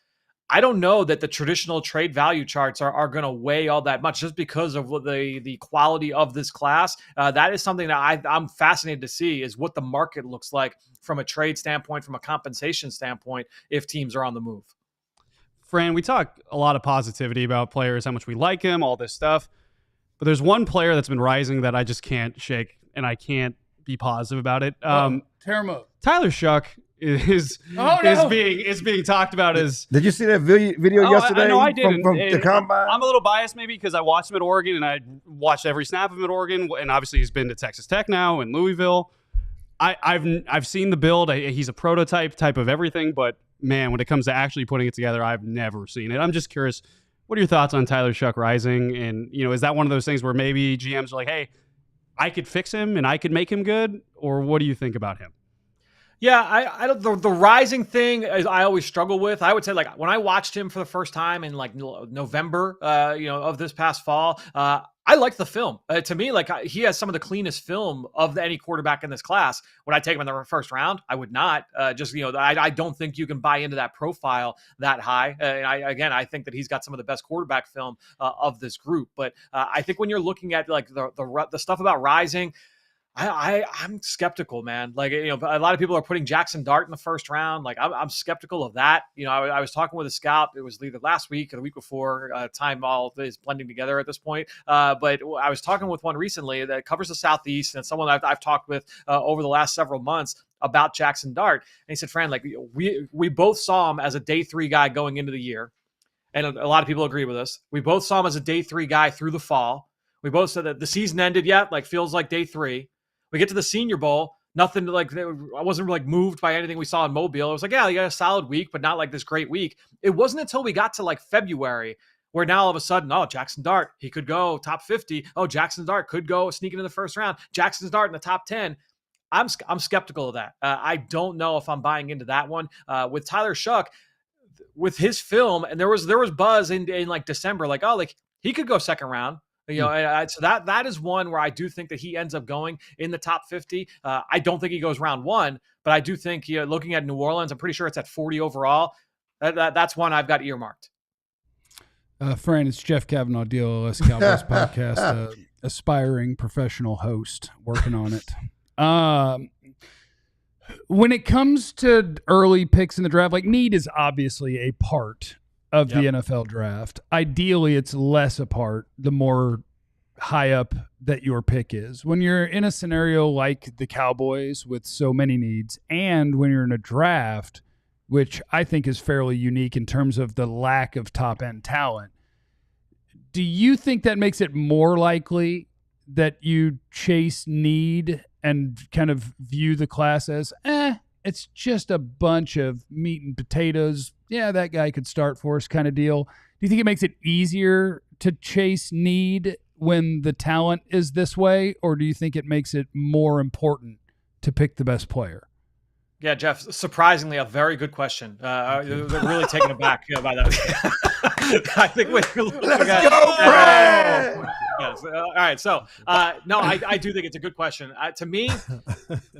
I don't know that the traditional trade value charts are going to weigh all that much, just because of the quality of this class. That is something that I'm fascinated to see, is what the market looks like from a trade standpoint, from a compensation standpoint, if teams are on the move. Fran, we talk a lot of positivity about players, how much we like him, all this stuff. But there's one player that's been rising that I just can't shake, and I can't be positive about it. Tear him up. Tyler Shuck is being talked about as. Did you see that video yesterday? No, I didn't. From the combine? I'm a little biased maybe because I watched him at Oregon, and I watched every snap of him at Oregon, and obviously he's been to Texas Tech now and Louisville. I've seen the build. He's a prototype type of everything, but man, when it comes to actually putting it together, I've never seen it. I'm just curious, what are your thoughts on Tyler Shuck rising? And, is that one of those things where maybe GMs are like, hey, I could fix him and I could make him good? Or what do you think about him? Yeah, I don't. The rising thing is I always struggle with. I would say like when I watched him for the first time in like November, of this past fall, I liked the film. To me, like he has some of the cleanest film of any quarterback in this class. Would I take him in the first round? I would not. I don't think you can buy into that profile that high. And I think that he's got some of the best quarterback film of this group. But I think when you're looking at like the stuff about rising. I'm skeptical, man. Like, a lot of people are putting Jackson Dart in the first round. Like, I'm skeptical of that. I was talking with a scout. It was either last week or the week before. Time all is blending together at this point. But I was talking with one recently that covers the Southeast and someone I've talked with over the last several months about Jackson Dart. And he said, Fran, like we both saw him as a day 3 guy going into the year. And a lot of people agree with us. We both saw him as a day 3 guy through the fall. We both said that the season ended yet, like feels like day 3. We get to the Senior Bowl, nothing like I wasn't like moved by anything we saw in Mobile. It was like, yeah, you got a solid week, but not like this great week. It wasn't until we got to like February where now all of a sudden, oh, Jackson Dart, he could go top 50. Oh, Jackson Dart could go sneak into the first round. Jackson Dart in the top 10. I'm skeptical of that. I don't know if I'm buying into that one. With Tyler Shuck, with his film, and there was buzz in like December, like, oh, like he could go second round. So that is one where I do think that he ends up going in the top 50. I don't think he goes round 1, but I do think looking at New Orleans, I'm pretty sure it's at 40 overall. That's one I've got earmarked. Fran, it's Jeff Kavanaugh, DLLS Cowboys podcast, aspiring professional host, working on it. When it comes to early picks in the draft, like need is obviously a part of the NFL draft. Ideally, it's less a part the more high up that your pick is. When you're in a scenario like the Cowboys with so many needs, and when you're in a draft, which I think is fairly unique in terms of the lack of top-end talent, do you think that makes it more likely that you chase need and kind of view the class as, it's just a bunch of meat and potatoes. Yeah, that guy could start for us kind of deal. Do you think it makes it easier to chase need when the talent is this way, or do you think it makes it more important to pick the best player? Yeah, Jeff, surprisingly, a very good question. They're really taken aback by that. I think let's go, Brad! Yes. All right. So, no, I do think it's a good question. To me,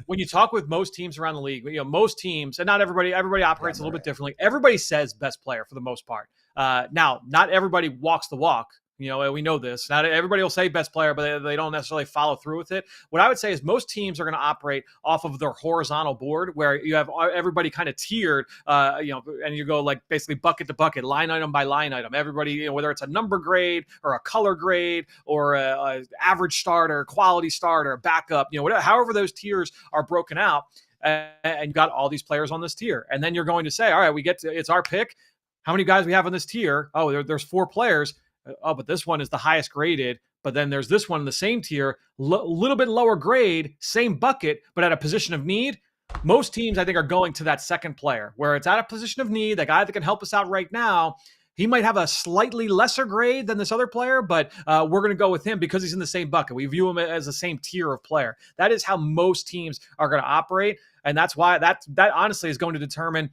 when you talk with most teams around the league, most teams, and not everybody operates a little bit differently. Everybody says best player for the most part. Now, not everybody walks the walk. We know this. Not everybody will say best player, but they don't necessarily follow through with it. What I would say is most teams are going to operate off of their horizontal board where you have everybody kind of tiered, and you go like basically bucket to bucket, line item by line item. Everybody, whether it's a number grade or a color grade or a average starter, quality starter, backup, whatever, however those tiers are broken out, and you got all these players on this tier. And then you're going to say, all right, it's our pick. How many guys we have on this tier? Oh, there's 4 players. Oh, but this one is the highest graded. But then there's this one in the same tier, little bit lower grade, same bucket, but at a position of need. Most teams, I think, are going to that second player where it's at a position of need. The guy that can help us out right now, he might have a slightly lesser grade than this other player, but we're going to go with him because he's in the same bucket. We view him as the same tier of player. That is how most teams are going to operate. And that's why that honestly is going to determine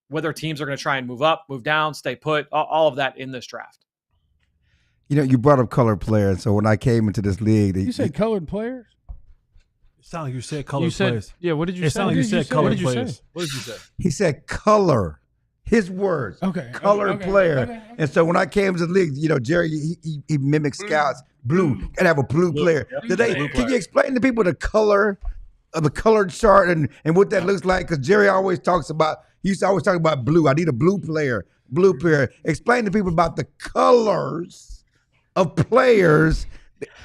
whether teams are going to try and move up, move down, stay put, all of that in this draft. You brought up colored players. So when I came into this league, you said colored players? It sounded like you said colored players. Yeah, what did you say? It sounded like you said colored players. What did you say? He said color. His words. Okay. Colored player. Okay. And so when I came to the league, Jerry, he mimics scouts. Blue. Gotta have a blue player. Can you explain to people the color of the colored chart and what that looks like? Because Jerry always talks about, he used to always talk about blue. I need a blue player. Blue player. Explain to people about the colors of players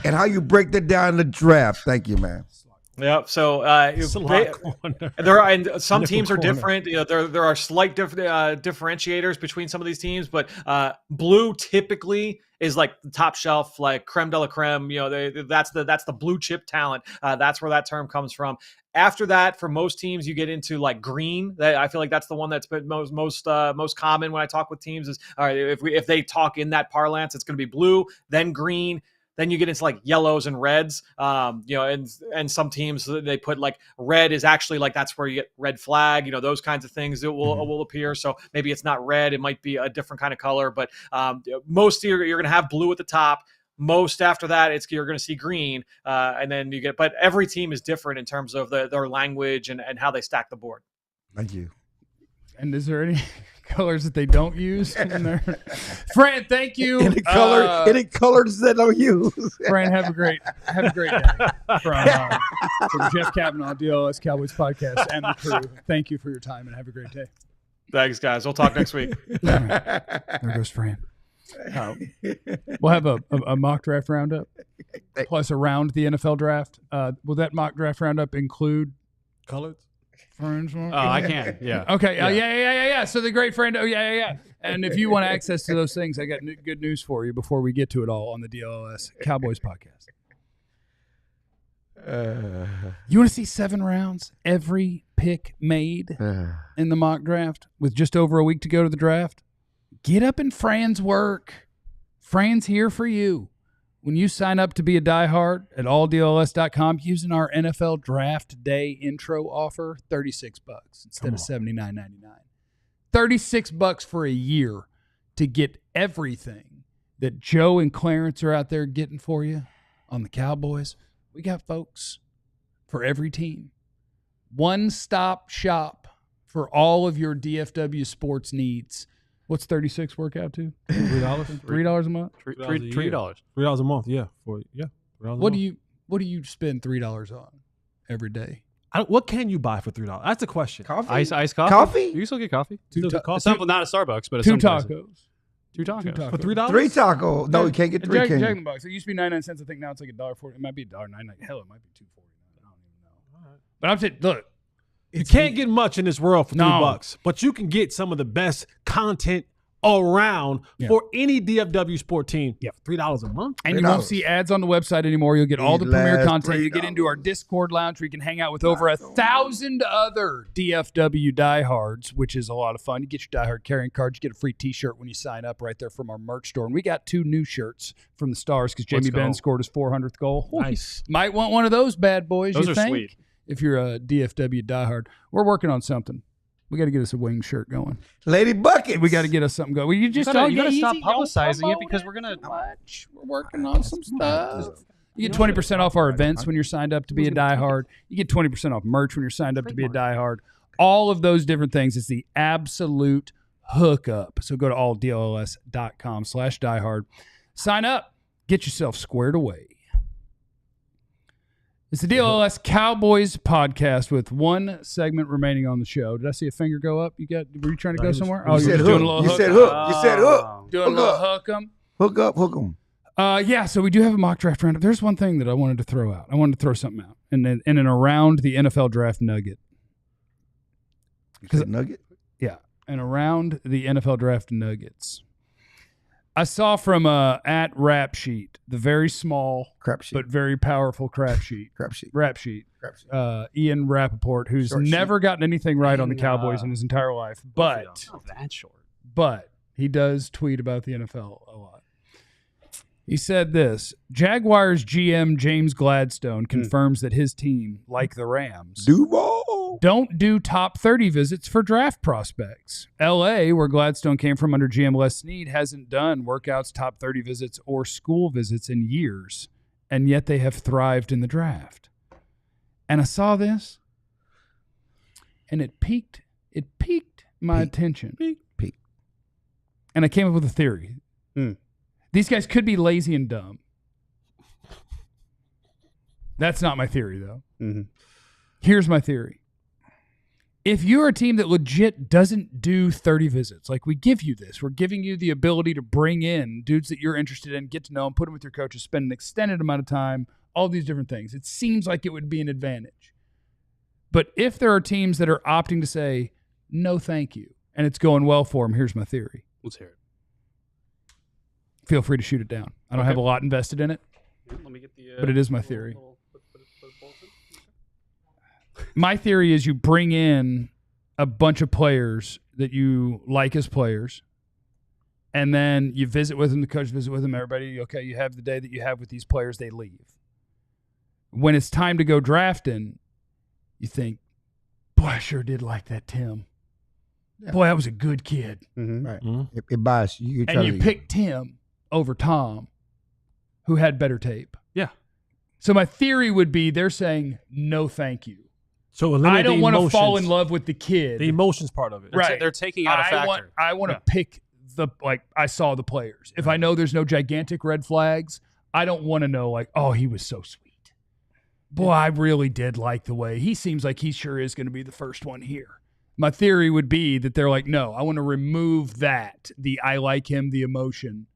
and how you break that down in the draft. Thank you, man. Yep. So there are, and some teams are different. There are slight differentiators between some of these teams, but blue typically is like the top shelf, like creme de la creme. That's the blue chip talent. That's where that term comes from. After that, for most teams, you get into like green. I feel like that's the one that's been most common when I talk with teams. Is all right, if they talk in that parlance, it's going to be blue, then green. Then you get into like yellows and reds, and some teams they put like red is actually like that's where you get red flag, those kinds of things that will appear. So maybe it's not red, it might be a different kind of color, but most you're going to have blue at the top. Most after that, you're going to see green, and then you get. But every team is different in terms of their language and how they stack the board. Thank you. And is there any colors that they don't use in there? Fran, thank you. Any colors that don't use. Fran, have a great day. From Jeff Kavanaugh, DLLS Cowboys podcast, and the crew. Thank you for your time and have a great day. Thanks, guys. We'll talk next week. There goes Fran. We'll have a mock draft roundup plus around the NFL draft. Will that mock draft roundup include colors? I can. Yeah. Okay. Yeah. So the great friend. Yeah. And if you want access to those things, I got good news for you before we get to it all on the DLLS Cowboys podcast. You want to see 7 rounds, every pick made in the mock draft with just over a week to go to the draft? Get up in Fran's work. Fran's here for you. When you sign up to be a diehard at alldlls.com using our NFL Draft Day intro offer, $36 instead of $79.99. $36 for a year to get everything that Joe and Clarence are out there getting for you on the Cowboys. We got folks for every team. One-stop shop for all of your DFW sports needs. What's 36 work out to? $3? $3 a month? $3. $3 a month, yeah. What do you spend $3 on every day? What can you buy for $3? That's the question. Coffee? Ice coffee? Coffee? You can still get coffee. Coffee? Not a Starbucks, but 2 tacos. 2 tacos. For $3? 3 tacos. No, you can't get 3. Jack in the Box. It used to be 99 cents. I think now it's like $1.40. It might be $1.99. Hell, it might be $2.49. I don't even know. All right. But I'm saying, look. You can't get much in this world for $3, but you can get some of the best content around for any DFW sport team. Yeah, $3 a month. And you won't see ads on the website anymore. You'll get all the premier content. You get into our Discord lounge where you can hang out with over 1,000 other DFW diehards, which is a lot of fun. You get your diehard carrying card. You get a free T-shirt when you sign up right there from our merch store. And we got 2 new shirts from the Stars because Jamie Benn scored his 400th goal. Nice. Might want one of those bad boys. Those you are think? sweet. If you're a DFW diehard, we're working on something. We got to get us a wing shirt going. Lady Bucket. We got to get us something going. You just you gotta stop publicizing it because we're gonna. We're working on some stuff. You get 20% off our events when you're signed up to be a diehard. You get 20% off merch when you're signed up to be a diehard. All of those different things. It's the absolute hookup. So go to alldlls.com/diehard. Sign up. Get yourself squared away. It's the DLLS Cowboys podcast with 1 segment remaining on the show. Did I see a finger go up? Were you trying to go somewhere? You said hook. You said hook. Doing a little hook 'em. Hook up, hook 'em. Yeah, so we do have a mock draft roundup. There's one thing that I wanted to throw out. I wanted to throw something out. And then in and around the NFL draft nugget. Nugget? Yeah. And around the NFL draft nuggets. I saw from at Rap Sheet, the very small crap sheet, but very powerful Rap Sheet. Ian Rappaport, who's never gotten anything right on the Cowboys in his entire life, but that short. But he does tweet about the NFL a lot. He said this: Jaguars GM James Gladstone confirms that his team, like the Rams, don't do top 30 visits for draft prospects. LA, where Gladstone came from under GM Les Snead, hasn't done workouts, top 30 visits, or school visits in years, and yet they have thrived in the draft. And I saw this, and it piqued my attention. And I came up with a theory. These guys could be lazy and dumb. That's not my theory, though. Here's my theory. If you're a team that legit doesn't do 30 visits, like we give you this, we're giving you the ability to bring in dudes that you're interested in, get to know them, put them with your coaches, spend an extended amount of time, all these different things. It seems like it would be an advantage. But if there are teams that are opting to say, no, thank you, and it's going well for them, here's my theory. Let's hear it. Feel free to shoot it down. I don't have a lot invested in it, let me get the, but it is my theory. My theory is you bring in a bunch of players that you like as players, And then you visit with them, the coach visit with them, everybody, okay, you have the day that you have with these players, they leave. When it's time to go drafting, you think, boy, I sure did like that Tim. Yeah. Boy, that was a good kid. Mm-hmm. Right. Mm-hmm. It buys you. And you pick Tim over Tom, who had better tape. Yeah. So my theory would be they're saying, no, thank you. So I don't want to fall in love with the kid. The emotions part of it. Right. They're taking out a factor. I want to pick I saw the players. If I know there's no gigantic red flags, I don't want to know oh, he was so sweet. Boy, I really did like the way he seems like he sure is going to be the first one here. My theory would be that they're like, no, I want to remove that, the I like him, the emotion,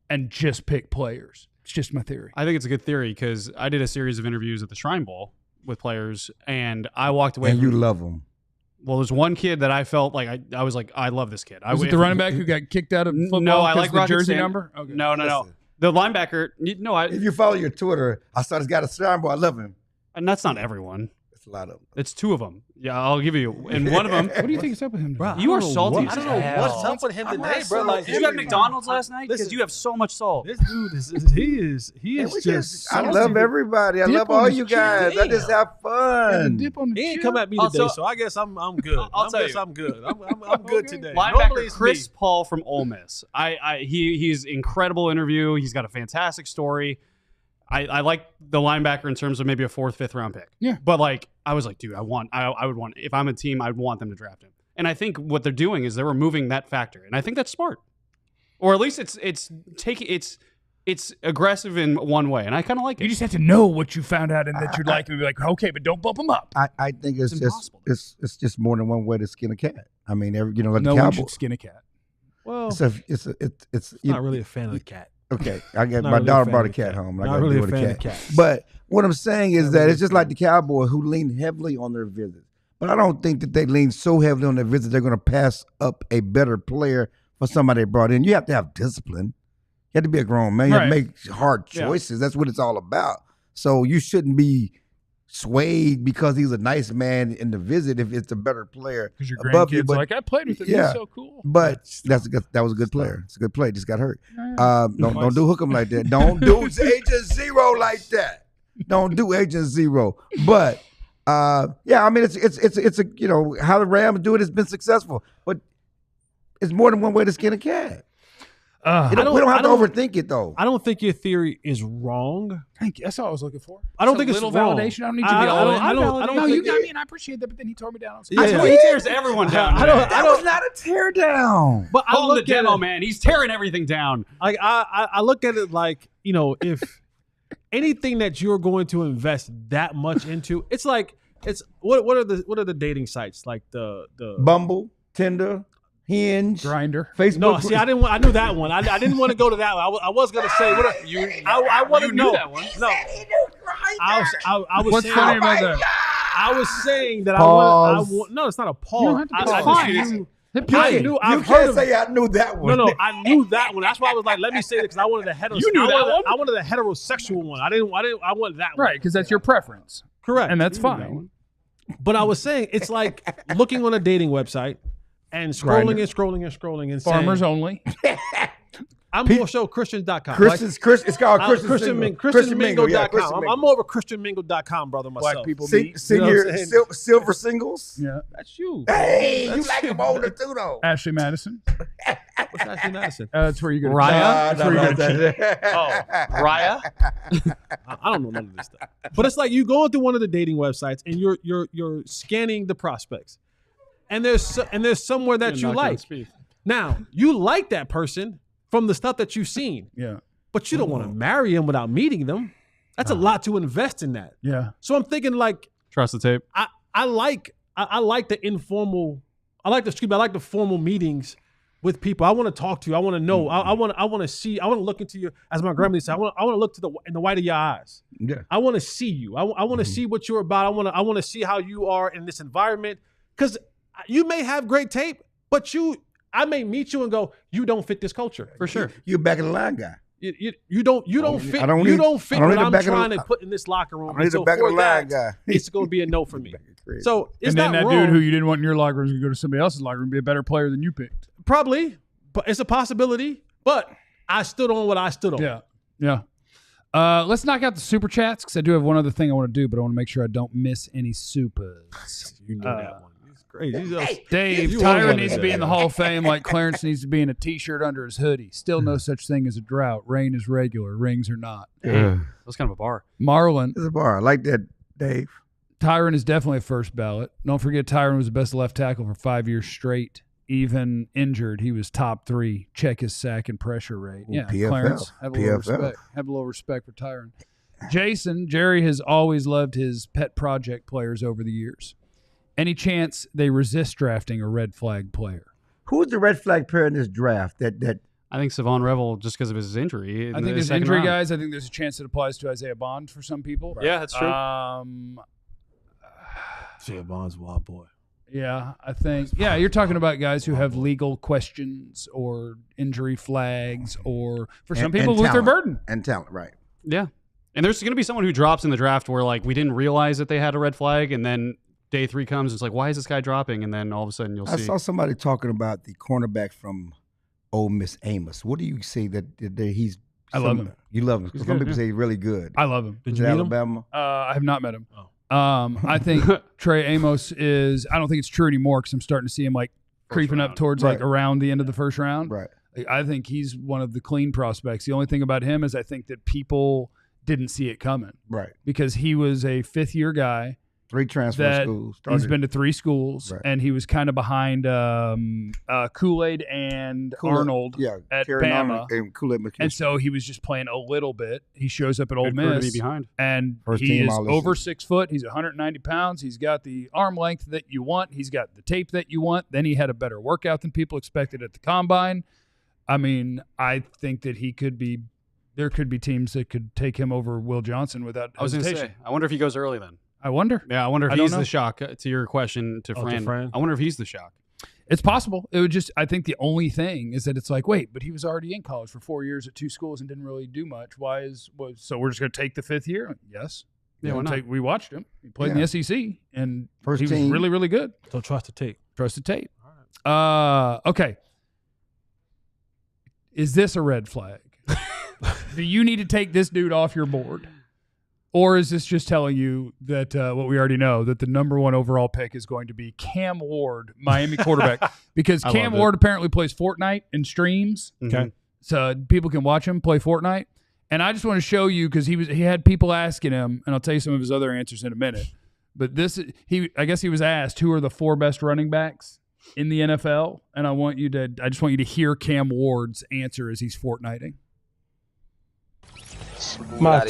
and just pick players. It's just my theory. I think it's a good theory because I did a series of interviews at the Shrine Bowl with players, and I walked away. And you love them. Well, there's one kid that I felt like I was like, I love this kid. Was it the running back who got kicked out of football? No, I like the Rocket jersey Sand. number. Okay. No. The linebacker. No, If you follow your Twitter, I saw this guy at Shrine Bowl. I love him. And that's not everyone. It's a lot of them. It's two of them. Yeah, I'll give you. And one of them. What do you think is up with him? Bro, You are salty. I don't know what's up with him today, bro. Like, Did you have McDonald's last night? Because you have so much salt. this dude he is just. I love everybody. I love all you guys. I just have fun. Dip on the He ain't chip. come at me today, so I guess I'm good. I'll tell you. I'm good. I'm good today. Normally Linebacker it's Chris me. Paul from Ole Miss. He's incredible interview. He's got a fantastic story. I like the linebacker in terms of maybe a 4th, 5th round pick. Yeah. But I was like, dude, I would want, if I'm a team, I'd want them to draft him. And I think what they're doing is they're removing that factor. And I think that's smart. Or at least it's aggressive in one way. And I kind of like it. You just have to know what you found out and that you'd like to be like, okay, but don't bump him up. I think it's just impossible. it's just more than one way to skin a cat. I mean, like No the one Cowboys. should skin a cat. Well, It's not really a fan of the cat. Okay, I get Not my really a daughter fan brought a of the cat cat. home. Not I got to really deal a with fan a of cat. cats. But what I'm saying is Not that really it's a just like fan. the Cowboys who lean heavily on their visits. But I don't think that they lean so heavily on their visits they're going to pass up a better player for somebody they brought in. You have to have discipline. You have to be a grown man. You have to Right. make hard choices. That's what it's all about. So you shouldn't be swayed because he's a nice man in the visit if it's a better player Because your above you. grandkids But like, I played with him. yeah. He's so cool. But that was a good player. It's a good play. Just got hurt. Don't do hook 'em like that. Don't do Agent Zero like that. Don't do Agent Zero. But I mean it's a how the Rams do it has been successful. But it's more than one way to skin a cat. We don't have to overthink it though. I don't think your theory is wrong. Thank you. That's all I was looking for. I don't Just think a it's little wrong. validation. I don't need you to be all in. I don't No, you think got me, and I appreciate that. But then he tore me down. Yeah. I swear he tears everyone down. That was not a tear down. But I Call him the look at demo it, man. He's tearing everything down. like I look at it like, if anything that you're going to invest that much into, it's like what are the dating sites like the Bumble, Tinder, Hinge, Grinder. Facebook. No, see, I knew that one. I didn't want to go to that one. I was gonna say what I want to know. That one. No, I was What's saying, funny about that? I was saying that Pause. No, it's not a You pause. don't have to I pause. just Fine. knew- You I can't- knew. You I've heard can't of say I knew that one. No, I knew that one. That's why I was like, let me say it because I wanted a heterosexual. You knew that one? I wanted a heterosexual one. I wanted that one. Right, because that's your preference. Correct. And that's fine. But I was saying it's like looking on a dating website and scrolling Grindr. and scrolling and scrolling and Farmers saying, only. I'm more so Christians.com. It's called Christian Mingle. ChristianMingle.com. Yeah, Christian I'm Mingle. more of a ChristianMingle.com brother myself. Black people meet. Senior I'm saying? silver singles. Yeah. That's you. Hey, you like them older too though. Ashley Madison. What's Ashley Madison? That's where you go. Raya? Raya. Raya? I don't know none of this stuff. But it's like you going through one of the dating websites and you're scanning the prospects, and there's somewhere that you like. Now you like that person from the stuff that you've seen, Yeah. but you don't want to marry them without meeting them. That's a lot to invest in that. Yeah. So I'm thinking like Trust the tape. I like the informal. I like the formal meetings with people. I want to talk to you. I want to know. I want to see. I want to look into you, as my grandmother said. I want to look in the white of your eyes. Yeah. I want to see you. I want to see what you're about. I want to see how you are in this environment, because you may have great tape, but I may meet you and go, you don't fit this culture. For sure. You're back in the line guy. You don't fit. I don't You need- don't fit I don't what need the I'm back of the- trying to put in this locker room. I need the So back of for the line that, guy. it's going to be a no for me. Crazy. So it's And then not that wrong. dude who you didn't want in your locker room is going to go to somebody else's locker room and be a better player than you picked. Probably, but it's a possibility. But I stood on what I stood on. Yeah. Yeah. Let's knock out the super chats because I do have one other thing I want to do, but I want to make sure I don't miss any supers. You know that one. He's crazy. Dave, You Tyron won needs to that. be in the Hall of Fame like Clarence needs to be in a T-shirt under his hoodie. Still no such thing as a drought. Rain is regular. Rings are not. That's kind of a bar. Marlon, It's a bar. I like that, Dave. Tyron is definitely a first ballot. Don't forget Tyron was the best left tackle for 5 years straight. Even injured, he was top 3. Check his sack and pressure rate. Yeah, PFF. Clarence, have a little respect. Have a little respect for Tyron. Jason, Jerry has always loved his pet project players over the years. Any chance they resist drafting a red flag player? Who's the red flag player in this draft? That I think Savon Revel, just because of his injury. I think there's injury guys. I think there's a chance it applies to Isaiah Bond for some people. Yeah, that's true. Isaiah Bond's a wild boy. Yeah, I think. Yeah, you're talking about guys who have legal questions or injury flags, or for some people, Luther talent. Burden. And talent, right. Yeah. And there's going to be someone who drops in the draft where, like, we didn't realize that they had a red flag, and then day 3 comes, and it's like, why is this guy dropping? And then all of a sudden you'll I see. saw somebody talking about the cornerback from Ole Miss, Amos. What do you say that he's? I love him. You love him. He's Some good, people say he's really good. I love him. Did you meet him? Alabama? I have not met him. Oh. I think Trey Amos is. I don't think it's true anymore because I'm starting to see him like creeping up towards like around the end of the first round. Right. I think he's one of the clean prospects. The only thing about him is I think that people didn't see it coming. Right. Because he was a 5th-year guy. 3 transfer that schools. He's been to 3 schools, Right. and he was kind of behind Kool-Aid and Arnold at Bama. And Kool-Aid McKinstry. And so he was just playing a little bit. He shows up at Ole Good crew to Miss, be behind. and First he team is All-SEC. over 6 foot. He's 190 pounds. He's got the arm length that you want. He's got the tape that you want. Then he had a better workout than people expected at the combine. I mean, I think that he could be. There could be teams that could take him over Will Johnson without I was going to hesitation. say, I wonder if he goes early then. I wonder. Yeah, I wonder if I don't he's know. the shock to your question to Oh, to Fran. Fran? I wonder if he's the shock. It's possible. It would just. I think the only thing is that it's like, wait, but he was already in college for 4 years at 2 schools and didn't really do much. So we're just going to take the 5th year? Yes. Yeah, why not? We watched him. He played in the SEC, and First he was team. really, really good. So trust the tape. Trust the tape. Okay. Is this a red flag? Do you need to take this dude off your board? Or is this just telling you that what we already know, that the number 1 overall pick is going to be Cam Ward, Miami quarterback? Because I Cam love it. Ward apparently plays Fortnite and streams. Okay. So people can watch him play Fortnite. And I just want to show you because he had people asking him, and I'll tell you some of his other answers in a minute. But I guess he was asked who are the 4 best running backs in the NFL, and I just want you to hear Cam Ward's answer as he's Fortniting. My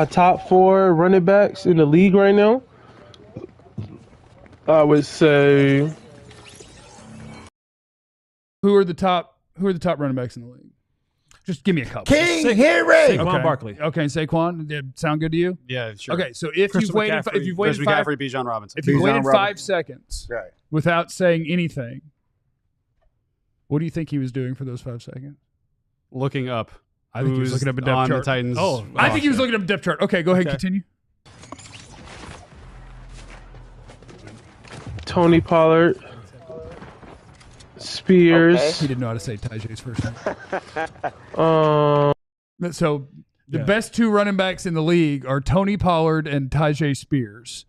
top 4 running backs in the league right now, I would say. Who are the top running backs in the league? Just give me a couple. King Henry. Saquon Barkley. Okay, and Saquon, did it sound good to you? Yeah, sure. Okay, so if Christian you've McCaffrey. waited Chris 5 McCaffrey, Bijan Robinson. if you Bijan waited 5 Robinson. seconds Right. without saying anything, what do you think he was doing for those 5 seconds? Looking up. I think he was Who's looking up a depth on chart. the Titans. Oh, I think he was looking up a depth chart. Okay, go ahead, Okay. continue. Tony Pollard, Spears. He didn't know how to say Tyjae's first name. So the best 2 running backs in the league are Tony Pollard and Tyjae Spears,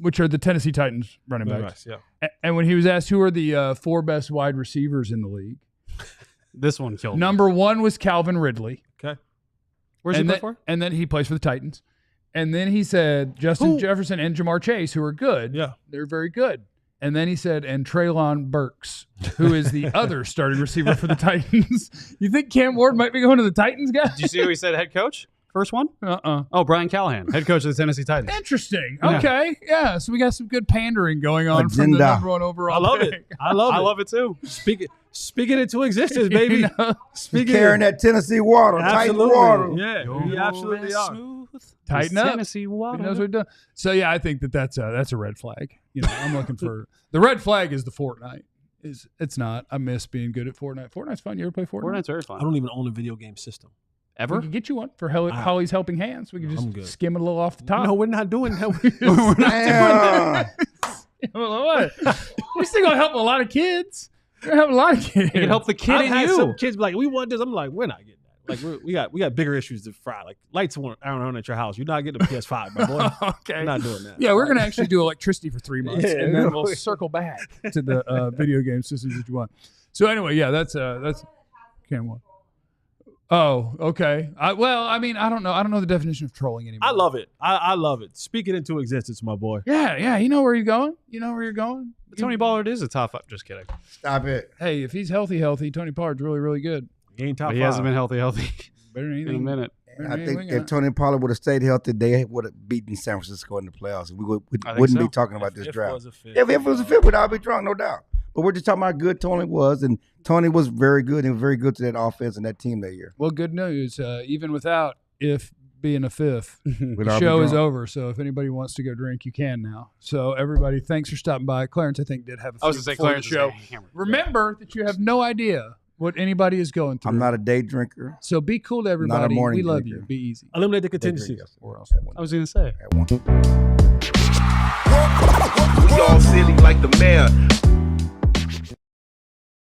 which are the Tennessee Titans running backs. Yeah. And when he was asked who are the 4 best wide receivers in the league, This one killed me. number 1 was Calvin Ridley. Okay. Where's he play for? And then he plays for the Titans. And then he said Justin Jefferson and Jamar Chase, who are good. Yeah. They're very good. And then he said, and Treylon Burks, who is the other starting receiver for the Titans. You think Cam Ward might be going to the Titans, guys? Did you see who he said head coach? First one? Uh-uh. Oh, Brian Callahan, head coach of the Tennessee Titans. Interesting. Yeah. Okay. Yeah. So we got some good pandering going on from the Agenda. number 1 overall I love pick. it. I love it. I love it too. Speak it into existence, baby. You know? Speak Carrying that Tennessee water, Absolutely. tight water. Yeah, we absolutely are. Tighten up. Tennessee He water. knows what he's doing. So yeah, I think that's a red flag. You know, I'm looking for the red flag is the Fortnite. It's not. I miss being good at Fortnite. Fortnite's fun. You ever play Fortnite? Fortnite's very I fun. don't even own a video game system. We Ever? could get you one for Holly's Helping Hands. We could I'm just good. skim it a little off the top. No, we're not doing that. We're not Damn. doing that. What? We're still gonna help a lot of kids. We're gonna have a lot of kids. It can help the kid I've in had you. some kids be like, we want this. I'm like, we're not getting that. Like we got bigger issues to fry. Like lights aren't on at your house. You're not getting a PS5, my boy. Okay. We're not doing that. Yeah, we're gonna actually do electricity for 3 months, Yeah, and then we'll circle back to the video game systems that you want. So anyway, yeah, that's Cam one. Oh, okay. I don't know. I don't know the definition of trolling anymore. I love it. I love it. Speak it into existence, my boy. Yeah. You know where you're going. You know where you're going. Tony Pollard is a top 5. Just kidding. Stop it. Hey, if he's healthy, Tony Pollard's really, really good. He ain't top But 5. he hasn't been healthy Better than in anything. a minute. I think if Tony Pollard would have stayed healthy, they would have beaten San Francisco in the playoffs. We wouldn't be talking about this draft. If it was a fit, we'd all be drunk, no doubt. But we're just talking about how good Tony was, and Tony was very good and very good to that offense and that team that year. Well, good news. Even without if being a fifth, We'd the all be show is drunk. over. So if anybody wants to go drink, you can now. So everybody, thanks for stopping by. Clarence, I think, did have a I was going to say, before the Clarence is show. hammered. Remember that you have no idea what anybody is going through. I'm not a day drinker. So be cool to everybody. Not a morning We love drinker. you. Be easy. Eliminate the Day contingencies. drinker. Or else. I was going to say. At one. We all silly like the mayor.